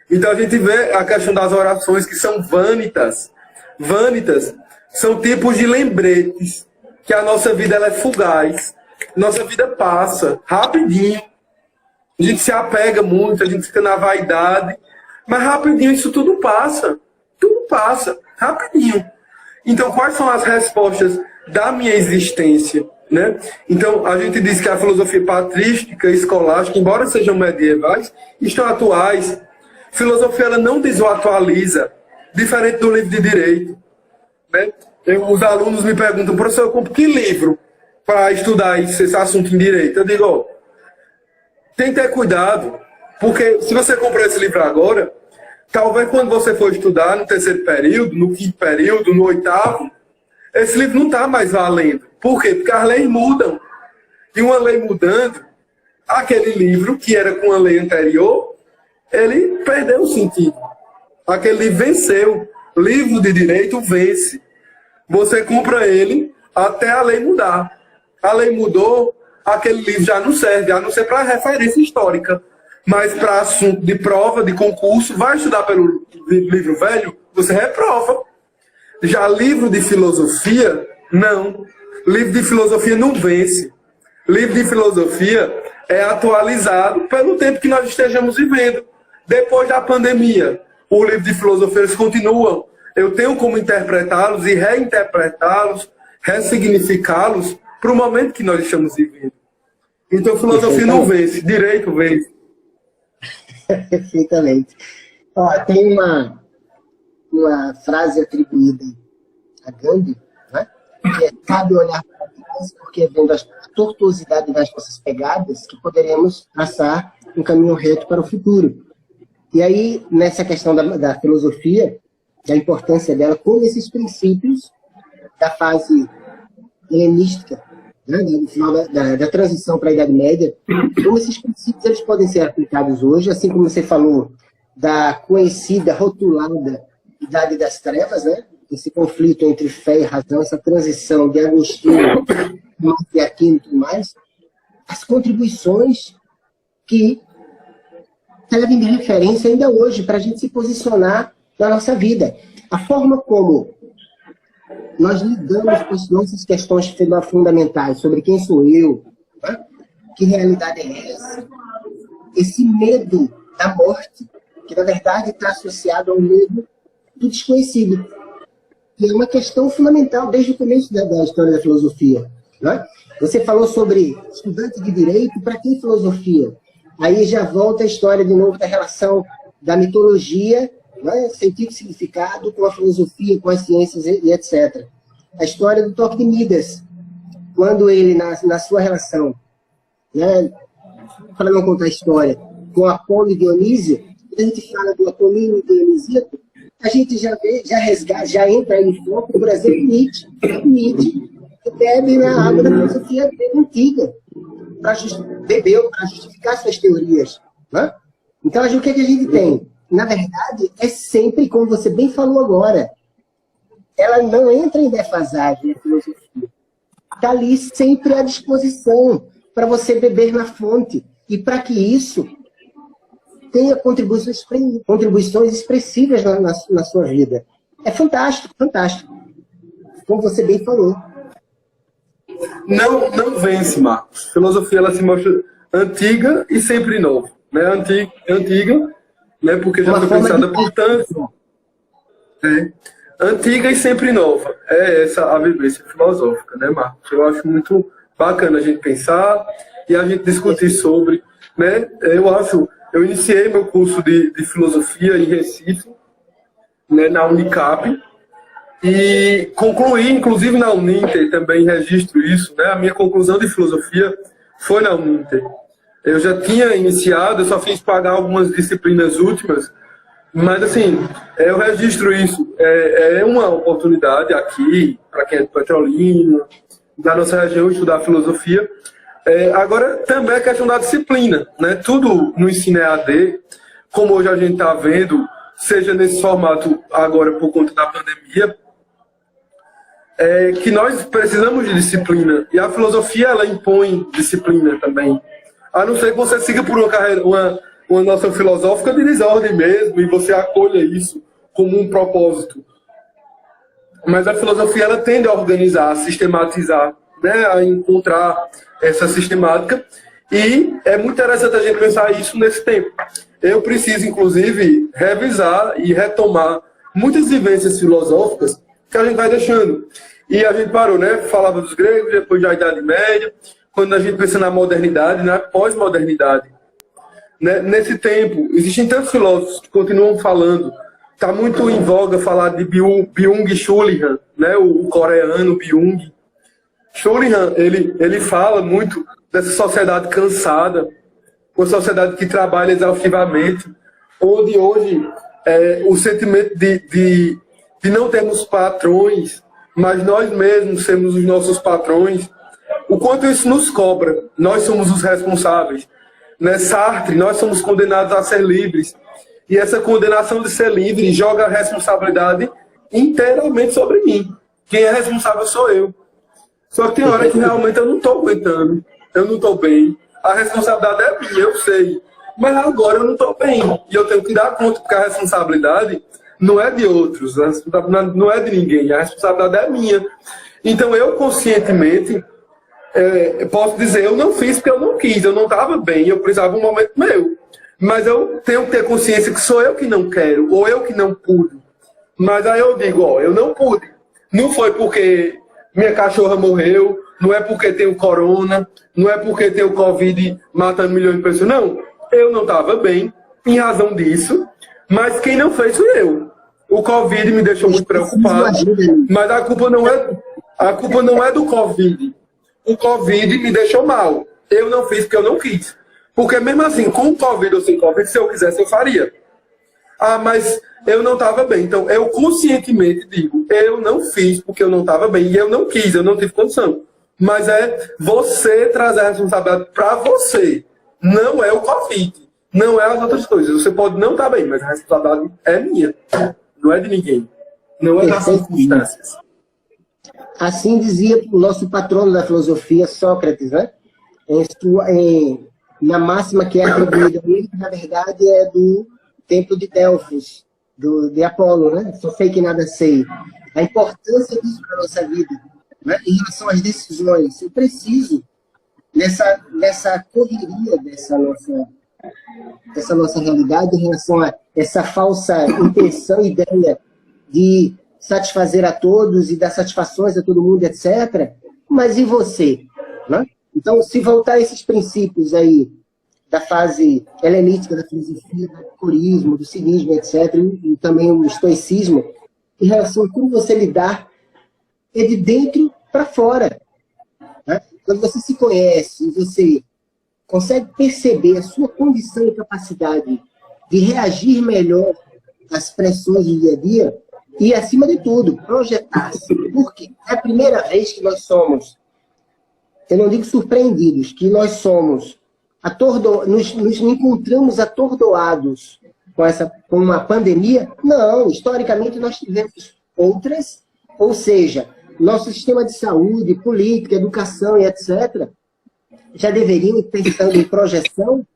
Então a gente vê a questão das orações que são vânitas. Vânitas são tipos de lembretes que a nossa vida ela é fugaz. Nossa vida passa rapidinho. A gente se apega muito, a gente fica na vaidade. Mas rapidinho isso tudo passa. Tudo passa, rapidinho. Então quais são as respostas da minha existência? Né? Então a gente diz que a filosofia patrística e escolástica, embora sejam medievais, estão atuais. A filosofia ela não desatualiza, diferente do livro de direito. Né? Os alunos me perguntam, professor, eu compro que livro para estudar esse assunto em direito? Eu digo, ó, tem que ter cuidado, porque se você comprar esse livro agora, talvez quando você for estudar no terceiro período, no quinto período, no oitavo, esse livro não está mais valendo. Por quê? Porque as leis mudam. E uma lei mudando, aquele livro, que era com a lei anterior, ele perdeu o sentido. Aquele livro venceu. Livro de direito vence. Você compra ele até a lei mudar. A lei mudou, aquele livro já não serve, a não ser para referência histórica. Mas para assunto de prova, de concurso, vai estudar pelo livro velho, você reprova. Já livro de filosofia, não. Livro de filosofia não vence. Livro de filosofia é atualizado pelo tempo que nós estejamos vivendo. Depois da pandemia, o livro de filosofia eles continuam. Eu tenho como interpretá-los e reinterpretá-los, ressignificá-los para o momento que nós estamos vivendo. Então, filosofia não vence, direito vence. Perfeitamente. Ó, tem uma frase atribuída a Gandhi, né? Que é: cabe olhar para trás, porque vendo a tortuosidade das nossas pegadas que poderemos traçar um caminho reto para o futuro. E aí, nessa questão da filosofia, da importância dela, como esses princípios da fase helenística, né, no final da transição para a Idade Média, como esses princípios eles podem ser aplicados hoje, assim como você falou da conhecida, rotulada Idade das Trevas, né? Esse conflito entre fé e razão, essa transição de Agostinho e Aquino e tudo mais, as contribuições que servem de referência ainda hoje para a gente se posicionar na nossa vida. A forma como nós lidamos com as nossas questões fundamentais sobre quem sou eu, né? Que realidade é essa, esse medo da morte, que na verdade está associado ao medo do desconhecido, que é uma questão fundamental desde o começo da história da filosofia. Né? Você falou sobre estudante de direito, para que filosofia? Aí já volta a história de novo da relação da mitologia, né? Sentido e significado, com a filosofia, com as ciências e etc. A história do toque de Midas, quando ele, na sua relação, né, para não contar a história, com Apolo e Dionísio, quando a gente fala do Apolíneo e Dionisíaco, a gente já vê, já resgata, já entra aí no foco, o Brasil é Nietzsche. Nietzsche bebe na água da filosofia antiga, bebeu para justificar suas teorias. Né? Então, o que é que a gente tem? Na verdade, é sempre, como você bem falou agora, ela não entra em defasagem, a filosofia. Está ali sempre à disposição para você beber na fonte. E para que isso tenha contribuições expressivas na sua vida. É fantástico, fantástico. Como você bem falou. Não vence, Marcos. A filosofia ela se mostra antiga e sempre nova. Né? Antiga, né? Porque já foi pensada por tanto. Antiga e sempre nova. É essa a vivência filosófica, né, Marcos? Eu acho muito bacana a gente pensar e a gente discutir sobre. Né? Eu iniciei meu curso de filosofia em Recife, né, na Unicap, e concluí, inclusive, na Uninter, também registro isso, né? A minha conclusão de filosofia foi na Uninter. Eu já tinha iniciado, eu só fiz pagar algumas disciplinas últimas, mas, assim, eu registro isso. É uma oportunidade aqui, para quem é de Petrolina, da nossa região, estudar filosofia. Agora, também a questão da disciplina, né? Tudo no ensino EAD, como hoje a gente está vendo, seja nesse formato agora por conta da pandemia, que nós precisamos de disciplina. E a filosofia, ela impõe disciplina também. A não ser que você siga por uma carreira, uma noção filosófica de desordem mesmo, e você acolha isso como um propósito. Mas a filosofia, ela tende a organizar, a sistematizar, né? A encontrar essa sistemática, e é muito interessante a gente pensar isso nesse tempo. Eu preciso, inclusive, revisar e retomar muitas vivências filosóficas que a gente vai deixando. E a gente parou, né? Falava dos gregos, depois da Idade Média, quando a gente pensa na modernidade, na pós-modernidade. Né? Nesse tempo, existem tantos filósofos que continuam falando. Está muito em voga falar de Byung-Chul Han, né? O coreano Byung. Chul Han, ele fala muito dessa sociedade cansada, uma sociedade que trabalha exaustivamente, onde hoje o sentimento de não termos patrões, mas nós mesmos sermos os nossos patrões, o quanto isso nos cobra. Nós somos os responsáveis. Né? Sartre, nós somos condenados a ser livres. E essa condenação de ser livre joga a responsabilidade inteiramente sobre mim. Quem é responsável sou eu. Só que tem hora que realmente eu não estou aguentando, eu não estou bem. A responsabilidade é minha, eu sei. Mas agora eu não estou bem. E eu tenho que dar conta, porque a responsabilidade não é de outros, a responsabilidade não é de ninguém, a responsabilidade é minha. Então eu conscientemente posso dizer, eu não fiz porque eu não quis, eu não estava bem, eu precisava de um momento meu. Mas eu tenho que ter consciência que sou eu que não quero, ou eu que não pude. Mas aí eu digo, eu não pude. Não foi porque minha cachorra morreu, não é porque tem o corona, não é porque tem o Covid matando milhões de pessoas. Não, eu não estava bem, em razão disso, mas quem não fez fui eu. O Covid me deixou muito preocupado, mas a culpa não é do Covid. O Covid me deixou mal. Eu não fiz porque eu não quis. Porque mesmo assim, com Covid ou sem Covid, se eu quisesse, eu faria. Mas eu não estava bem. Então, eu conscientemente digo, eu não fiz porque eu não estava bem. E eu não quis, eu não tive condição. Mas é você trazer a responsabilidade para você. Não é o Covid. Não é as outras coisas. Você pode não estar bem, mas a responsabilidade é minha. Não é de ninguém. Não é das circunstâncias. Assim dizia o nosso patrono da filosofia, Sócrates, né? na máxima que é atribuída a ele, que na verdade é do templo de Delfos, de Apolo, né? Só sei que nada sei. A importância disso para a nossa vida, né? Em relação às decisões. Eu preciso, nessa correria dessa nossa realidade, em relação a essa falsa intenção, ideia de satisfazer a todos e dar satisfações a todo mundo, etc. Mas e você? Né? Então, se voltar a esses princípios aí da fase helenística da filosofia, do epicurismo, do cinismo, etc., e também o estoicismo, em relação a como você lidar é de dentro para fora. Né? Quando você se conhece e você consegue perceber a sua condição e capacidade de reagir melhor às pressões do dia a dia e, acima de tudo, projetar-se. Porque é a primeira vez que nós somos, eu não digo surpreendidos, que nós somos, nos encontramos atordoados com uma pandemia. Não, historicamente nós tivemos outras, ou seja, nosso sistema de saúde, política, educação e etc., já deveriam, pensando em projeção,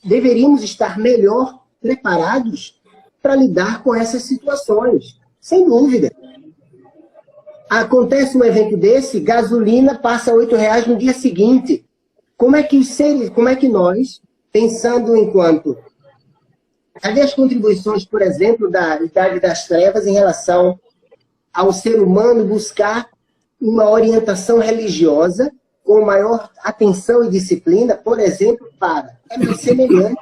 deveríamos estar melhor preparados para lidar com essas situações, sem dúvida. Acontece um evento desse, gasolina passa a R$8 no dia seguinte. Como é que nós, pensando enquanto... Cadê as contribuições, por exemplo, da Idade das Trevas em relação ao ser humano buscar uma orientação religiosa com maior atenção e disciplina, por exemplo, para meu semelhante?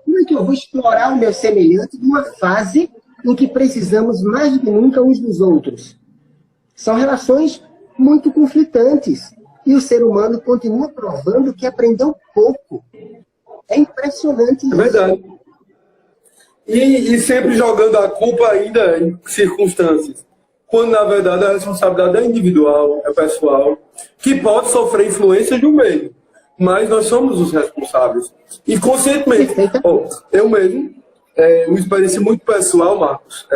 Como é que eu vou explorar o meu semelhante numa fase em que precisamos mais do que nunca uns dos outros? São relações muito conflitantes. E o ser humano continua provando que aprendeu pouco. É impressionante isso. É verdade. E sempre jogando a culpa ainda em circunstâncias. Quando, na verdade, a responsabilidade é individual, é pessoal, que pode sofrer influência de um meio. Mas nós somos os responsáveis. E, conscientemente, eu mesmo, uma experiência muito pessoal, Marcos,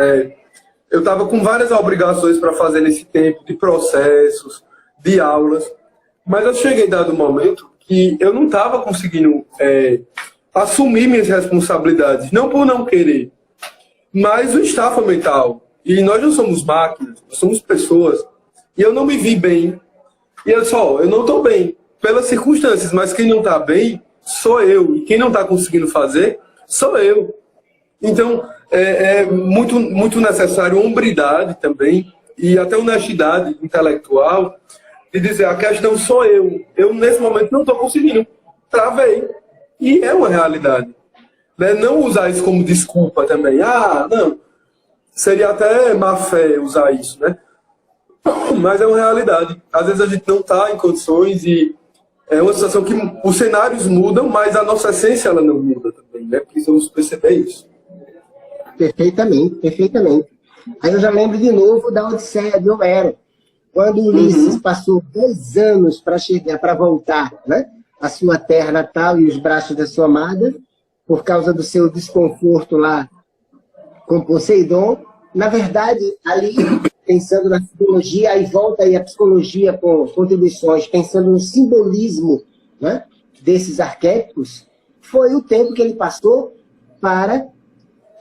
eu estava com várias obrigações para fazer nesse tempo, de processos, de aulas, mas eu cheguei dado um momento que eu não estava conseguindo assumir minhas responsabilidades, não por não querer, mas o estafa mental. E nós não somos máquinas, nós somos pessoas. E eu não me vi bem. E eu não estou bem pelas circunstâncias, mas quem não está bem sou eu. E quem não está conseguindo fazer, sou eu. Então, é muito, muito necessário hombridade também, e até honestidade intelectual, de dizer, a questão sou eu. Eu, nesse momento, não estou conseguindo. Travei. E é uma realidade. Né? Não usar isso como desculpa também. Não. Seria até má fé usar isso, né? Mas é uma realidade. Às vezes a gente não está em condições e é uma situação que os cenários mudam, mas a nossa essência ela não muda também, né? Precisamos perceber isso. Perfeitamente, perfeitamente. Aí eu já lembro de novo da Odisseia de Homero, quando Ulisses passou 2 anos para voltar, né, à sua terra natal e os braços da sua amada, por causa do seu desconforto lá com Poseidon. Na verdade, ali, pensando na psicologia, aí volta aí a psicologia com contribuições, pensando no simbolismo, né, desses arquétipos, foi o tempo que ele passou para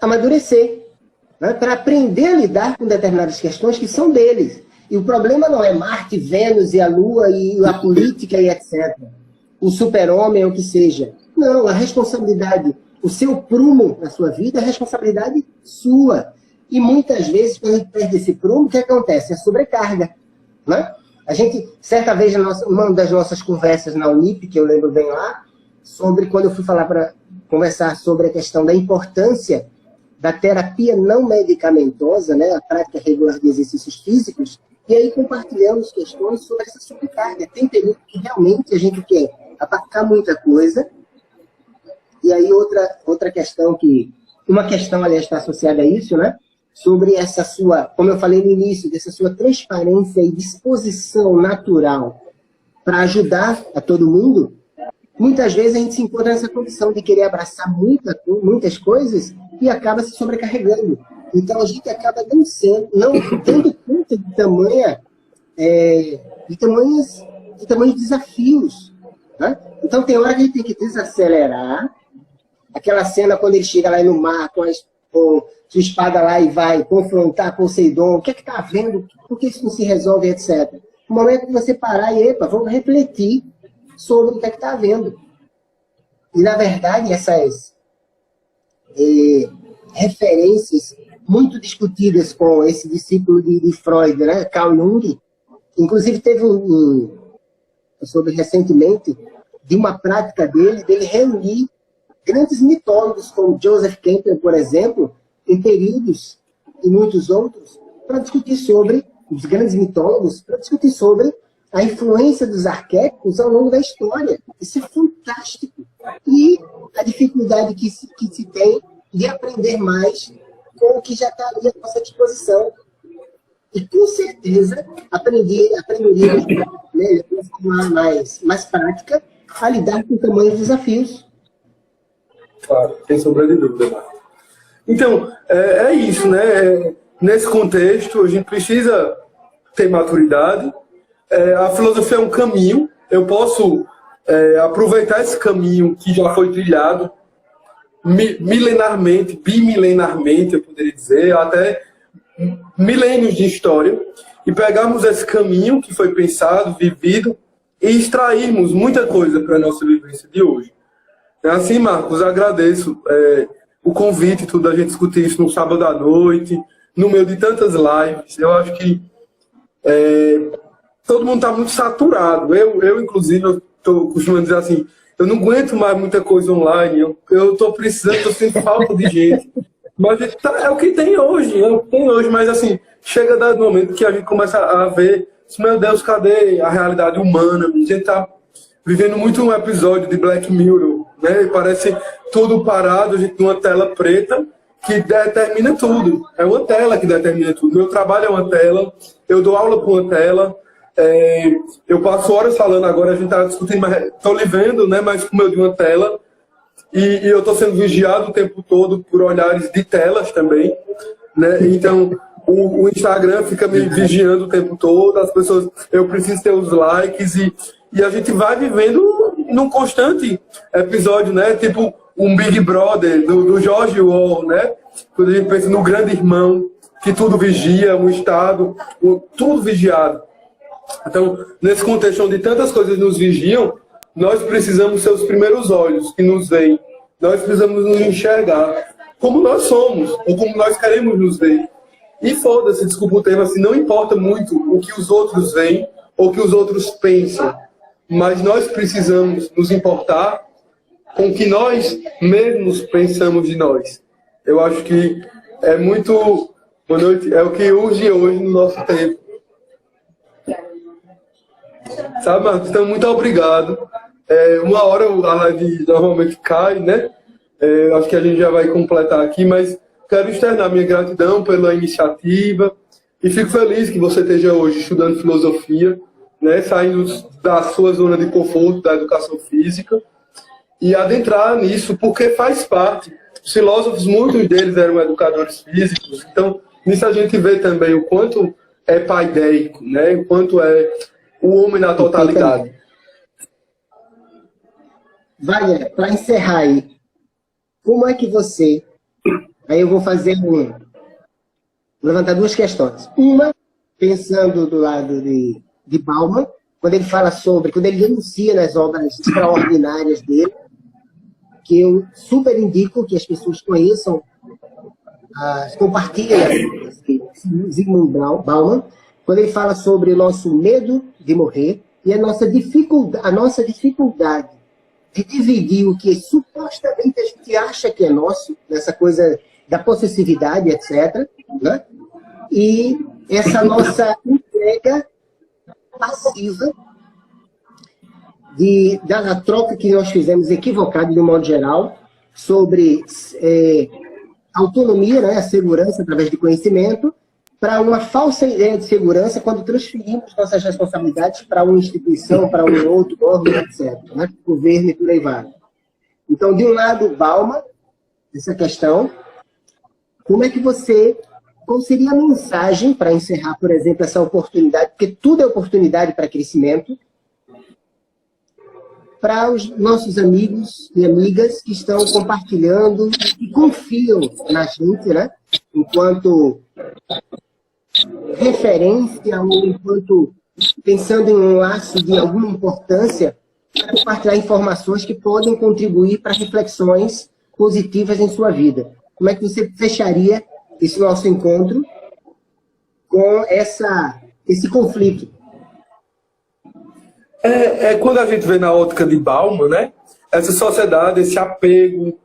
amadurecer, né, para aprender a lidar com determinadas questões que são deles. E o problema não é Marte, Vênus e a Lua e a política e etc. O super-homem, ou o que seja. Não, a responsabilidade, o seu prumo na sua vida é responsabilidade sua. E muitas vezes, quando a gente perde esse prumo, o que acontece? É sobrecarga. Né? A gente, certa vez, uma das nossas conversas na Unip, que eu lembro bem lá, sobre quando eu fui conversar sobre a questão da importância da terapia não medicamentosa, né, a prática regular de exercícios físicos, e aí compartilhamos questões sobre essa sobrecarga. Tem período que realmente a gente quer abarcar muita coisa, e aí outra questão uma questão, aliás, está associada a isso, né, sobre essa sua, como eu falei no início, dessa sua transparência e disposição natural para ajudar a todo mundo. Muitas vezes a gente se encontra nessa condição de querer abraçar muitas coisas e acaba se sobrecarregando. Então a gente acaba não dando conta de tamanhos desafios. Né? Então tem hora que a gente tem que desacelerar. Aquela cena quando ele chega lá no mar com sua espada lá e vai confrontar Poseidon, o que é que está havendo? Por que isso não se resolve, etc. No momento que você parar e, vamos refletir sobre o que é que está havendo. E, na verdade, essas referências muito discutidas com esse discípulo de Freud, né, Carl Jung, inclusive teve eu soube recentemente de uma prática dele reunir grandes mitólogos como Joseph Campbell, por exemplo, em períodos e muitos outros, para discutir sobre, os grandes mitólogos, para discutir sobre a influência dos arquétipos ao longo da história. Isso é fantástico. E a dificuldade que se tem de aprender mais com o que já está ali à nossa disposição. E, com certeza, aprenderíamos de uma forma mais prática a lidar com tamanhos desafios. Claro, sem sombra de dúvida, Marcos. Então, é isso, né? Nesse contexto, a gente precisa ter maturidade. A filosofia é um caminho. Eu posso aproveitar esse caminho que já foi trilhado milenarmente, bimilenarmente, eu poderia dizer, até milênios de história, e pegarmos esse caminho que foi pensado, vivido, e extrairmos muita coisa para a nossa vivência de hoje. É assim, Marcos, agradeço o convite, tudo, a gente discutir isso no sábado à noite, no meio de tantas lives. Eu acho que todo mundo está muito saturado. Eu inclusive, estou costumando dizer assim, eu não aguento mais muita coisa online, eu estou precisando, estou sentindo falta de gente. Mas é o que tem hoje, mas assim, chega dado momento que a gente começa a ver, meu Deus, cadê a realidade humana? A gente está vivendo muito um episódio de Black Mirror, né? Parece tudo parado, a gente numa tela preta que determina tudo. É uma tela que determina tudo. Meu trabalho é uma tela, eu dou aula com uma tela, eu passo horas falando agora, a gente está discutindo, mas estou lhe vendo, né? Mas como eu de uma tela, e eu estou sendo vigiado o tempo todo por olhares de telas também, né? Então o Instagram fica me vigiando o tempo todo, as pessoas, eu preciso ter os likes e a gente vai vivendo num constante episódio, né? Tipo um Big Brother do George Orwell, né? Quando a gente pensa no grande irmão, que tudo vigia, um Estado, tudo vigiado. Então, nesse contexto onde tantas coisas nos vigiam, nós precisamos ser os primeiros olhos que nos veem. Nós precisamos nos enxergar como nós somos, ou como nós queremos nos ver. E foda-se, desculpa o termo, assim, não importa muito o que os outros veem ou o que os outros pensam. Mas nós precisamos nos importar com o que nós mesmos pensamos de nós. Eu acho que é muito... Boa noite. É o que urge hoje no nosso tempo. Sabe, Marcos? Então, muito obrigado. Uma hora a live normalmente cai, né? Acho que a gente já vai completar aqui, mas quero externar minha gratidão pela iniciativa e fico feliz que você esteja hoje estudando filosofia, né? Saindo da sua zona de conforto, da educação física, e adentrar nisso, porque faz parte. Os filósofos, muitos deles eram educadores físicos, então nisso a gente vê também o quanto é paideico, né? O quanto é o homem na totalidade. Wagner, para encerrar aí, como é que você... Aí eu vou fazer levantar duas questões. Uma, pensando do lado de Bauman, quando ele denuncia nas obras extraordinárias dele, que eu super indico que as pessoas conheçam, compartilhem Zygmunt Bauman, quando ele fala sobre o nosso medo de morrer e a nossa dificuldade de dividir o que supostamente a gente acha que é nosso, nessa coisa da possessividade, etc., né? E essa nossa entrega passiva da troca que nós fizemos equivocada, de um modo geral, sobre autonomia, né, a segurança através de conhecimento, para uma falsa ideia de segurança quando transferimos nossas responsabilidades para uma instituição, para um outro órgão, etc., né, governo e por aí vai. Então, de um lado, Bauman, essa questão, qual seria a mensagem para encerrar, por exemplo, essa oportunidade, porque tudo é oportunidade para crescimento, para os nossos amigos e amigas que estão compartilhando e confiam na gente, né? Enquanto referência ou enquanto pensando em um laço de alguma importância, para compartilhar informações que podem contribuir para reflexões positivas em sua vida. Como é que você fecharia esse nosso encontro com esse conflito? Quando a gente vê na ótica de Bauman, né? Essa sociedade, esse apego,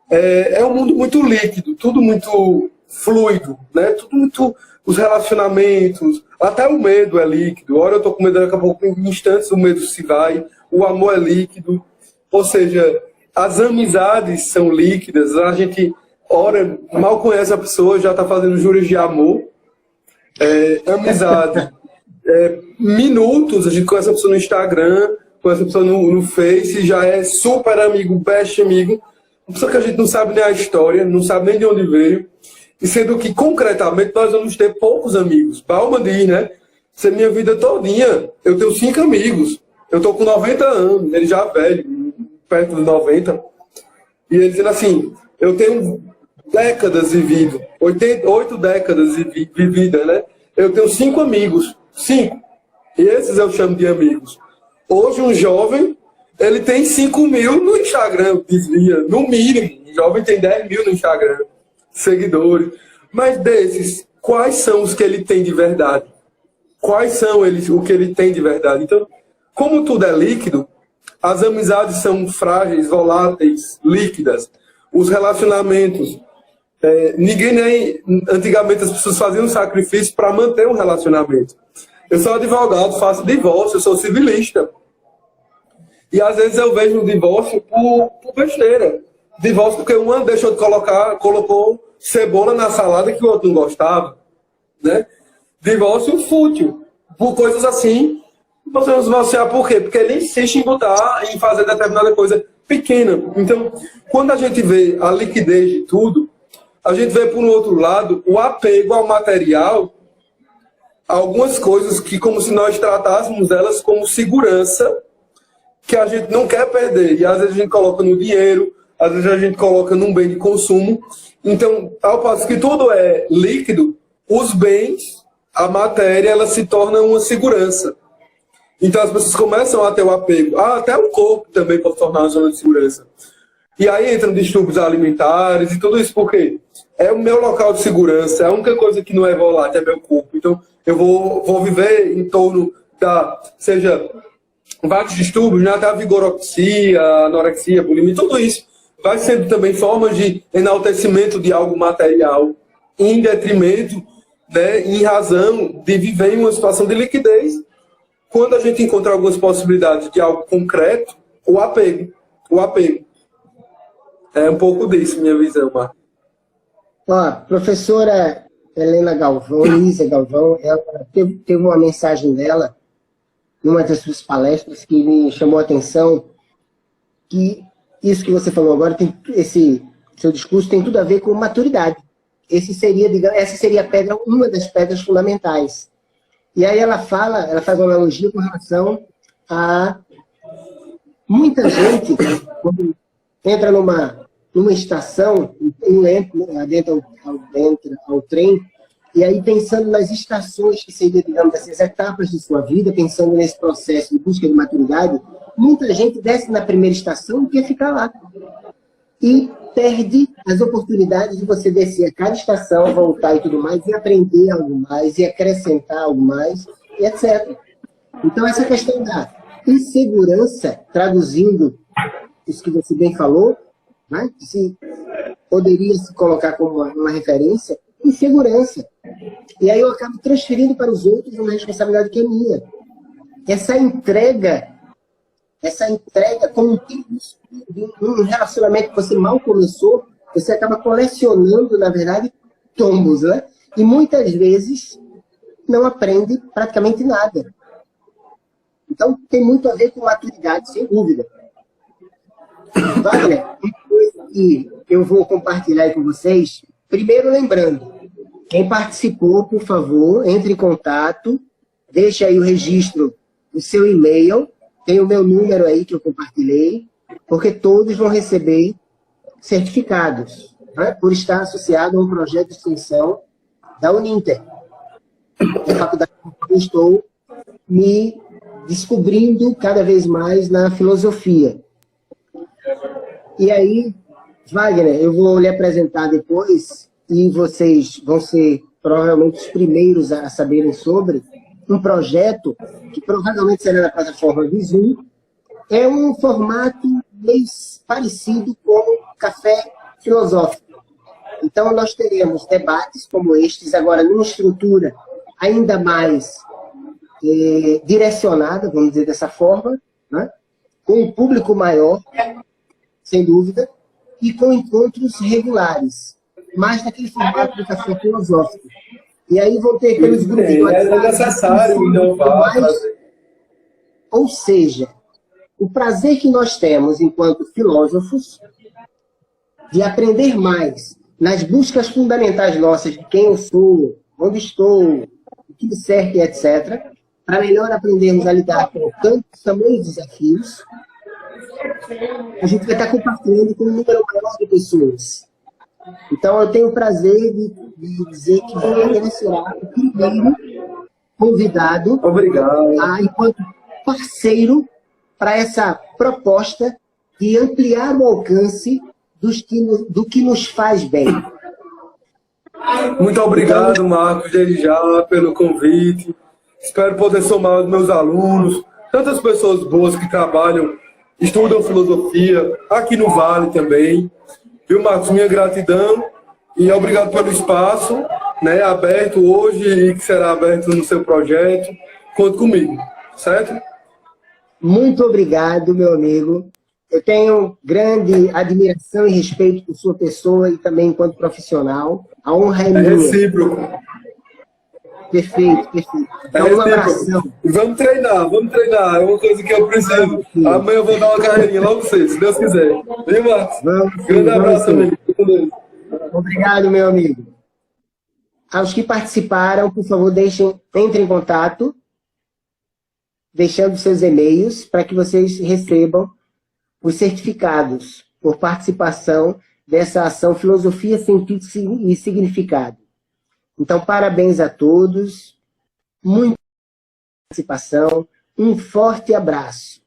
é um mundo muito líquido, tudo muito fluido, né? Tudo muito, os relacionamentos, até o medo é líquido. Ora eu estou com medo, daqui a pouco, em instantes, o medo se vai, o amor é líquido. Ou seja, as amizades são líquidas, a gente, ora, mal conhece a pessoa, já está fazendo juros de amor. Amizade. Minutos, a gente conhece a pessoa no Instagram, conhece a pessoa no Face, já é super amigo, best amigo. Uma pessoa que a gente não sabe nem a história, não sabe nem de onde veio. E sendo que, concretamente, nós vamos ter poucos amigos. Bauman diz, né? Se a minha vida todinha, eu tenho 5 amigos. Eu estou com 90 anos, ele já é velho, perto dos 90. E ele dizendo assim, eu tenho décadas vivido, 8 décadas vividas, né? Eu tenho 5 amigos. 5. E esses eu chamo de amigos. Hoje um jovem, ele tem 5 mil no Instagram, dizia, no mínimo. Um jovem tem 10 mil no Instagram, seguidores. Mas desses, quais são os que ele tem de verdade? Quais são o que ele tem de verdade? Então, como tudo é líquido, as amizades são frágeis, voláteis, líquidas. Os relacionamentos, antigamente as pessoas faziam um sacrifício para manter um relacionamento. Eu sou advogado, faço divórcio, eu sou civilista. E às vezes eu vejo o divórcio por besteira. Divórcio porque uma deixou de colocou cebola na salada que o outro não gostava. Né? Divórcio fútil. Por coisas assim, nós vamos divorciar por quê? Porque ele insiste em fazer determinada coisa pequena. Então, quando a gente vê a liquidez de tudo, a gente vê, por um outro lado, o apego ao material, algumas coisas que, como se nós tratássemos elas como segurança, que a gente não quer perder. E às vezes a gente coloca no dinheiro, às vezes a gente coloca num bem de consumo. Então, ao passo que tudo é líquido, os bens, a matéria, ela se torna uma segurança. Então as pessoas começam a ter o apego. Até o corpo também pode tornar uma zona de segurança. E aí entram distúrbios alimentares e tudo isso, porque é o meu local de segurança, é a única coisa que não é volátil, é meu corpo. Então eu vou viver em torno seja vários distúrbios, né, até a vigorexia, anorexia, bulimia, tudo isso vai sendo também formas de enaltecimento de algo material, em detrimento, né, em razão de viver em uma situação de liquidez. Quando a gente encontra algumas possibilidades de algo concreto, o apego. É um pouco disso, minha visão, Marcos. Ó, professora Helena Galvão, Lísia Galvão, ela teve uma mensagem dela, numa das suas palestras, que me chamou a atenção, que isso que você falou agora, esse seu discurso tem tudo a ver com maturidade. Essa seria uma das pedras fundamentais. E aí ela faz uma analogia com relação a muita gente, quando entra numa estação, entra ao trem, e aí pensando nas estações que seriam, digamos assim, as etapas de sua vida, pensando nesse processo de busca de maturidade, muita gente desce na primeira estação e quer ficar lá. E perde as oportunidades de você descer a cada estação, voltar e tudo mais, e aprender algo mais, e acrescentar algo mais, e etc. Então, essa questão da insegurança, traduzindo isso que você bem falou, né, poderia se colocar como uma referência, insegurança. E aí eu acabo transferindo para os outros uma responsabilidade que é minha. Essa entrega como um relacionamento que você mal começou, você acaba colecionando, na verdade, tombos, né? E muitas vezes não aprende praticamente nada. Então, tem muito a ver com maturidade, sem dúvida. Wagner, uma coisa que eu vou compartilhar aí com vocês, primeiro lembrando, quem participou, por favor, entre em contato, deixe aí o registro do seu e-mail, tem o meu número aí que eu compartilhei, porque todos vão receber certificados, né, por estar associado a um projeto de extensão da Uninter, da faculdade que eu estou me descobrindo cada vez mais na filosofia. E aí, Wagner, eu vou lhe apresentar depois, e vocês vão ser provavelmente os primeiros a saberem sobre, um projeto que provavelmente será na plataforma Visum. É um formato meio parecido com o café filosófico. Então, nós teremos debates como estes, agora numa estrutura ainda mais direcionada, vamos dizer dessa forma, né? Com um público maior, sem dúvida, e com encontros regulares, mais naquele formato de café filosófico. E aí vão ter aqueles grupos de WhatsApp. É necessário inovar. Ou seja, o prazer que nós temos enquanto filósofos de aprender mais nas buscas fundamentais nossas de quem eu sou, onde estou, o que me cerca, etc., para melhor aprendermos a lidar com tantos tamanhos desafios, a gente vai estar compartilhando com um número maior de pessoas. Então, eu tenho o prazer de dizer que Wagner será o primeiro convidado, enquanto parceiro, para essa proposta de ampliar o alcance do que nos faz bem. Muito obrigado, Marcos, desde já, pelo convite. Espero poder somar os meus alunos, tantas pessoas boas que trabalham, estudam filosofia, aqui no Vale também. Viu, Marcos? Minha gratidão e obrigado pelo espaço, né, aberto hoje e que será aberto no seu projeto. Conte comigo, certo? Muito obrigado, meu amigo. Eu tenho grande admiração e respeito por sua pessoa e também enquanto profissional. A honra é minha. É recíproco. Perfeito, perfeito. Então, um abração. Vamos treinar. É uma coisa que eu preciso. Amanhã eu vou dar uma carreirinha lá pra vocês, se Deus quiser. Viu, Marcos? Vamos, grande abraço, amigo. Obrigado, meu amigo. Aos que participaram, por favor, entrem em contato, deixando seus e-mails, para que vocês recebam os certificados por participação dessa ação Filosofia, Sentido e Significado. Então, parabéns a todos, muita participação, um forte abraço.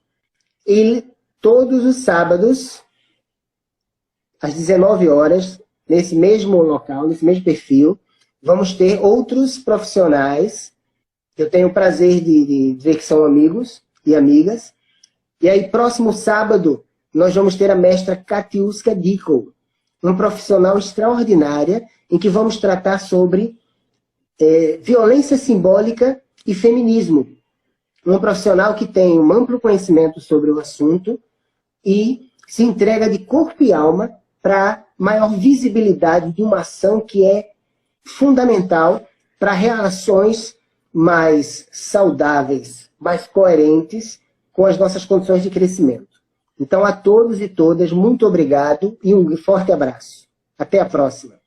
E todos os sábados, às 19 horas, nesse mesmo local, nesse mesmo perfil, vamos ter outros profissionais, que eu tenho o prazer de ver que são amigos e amigas. E aí, próximo sábado, nós vamos ter a mestra Katiuska Dickel, uma profissional extraordinária, em que vamos tratar sobre violência simbólica e feminismo. Uma profissional que tem um amplo conhecimento sobre o assunto e se entrega de corpo e alma para maior visibilidade de uma ação que é fundamental para relações mais saudáveis, mais coerentes com as nossas condições de crescimento. Então, a todos e todas, muito obrigado e um forte abraço. Até a próxima.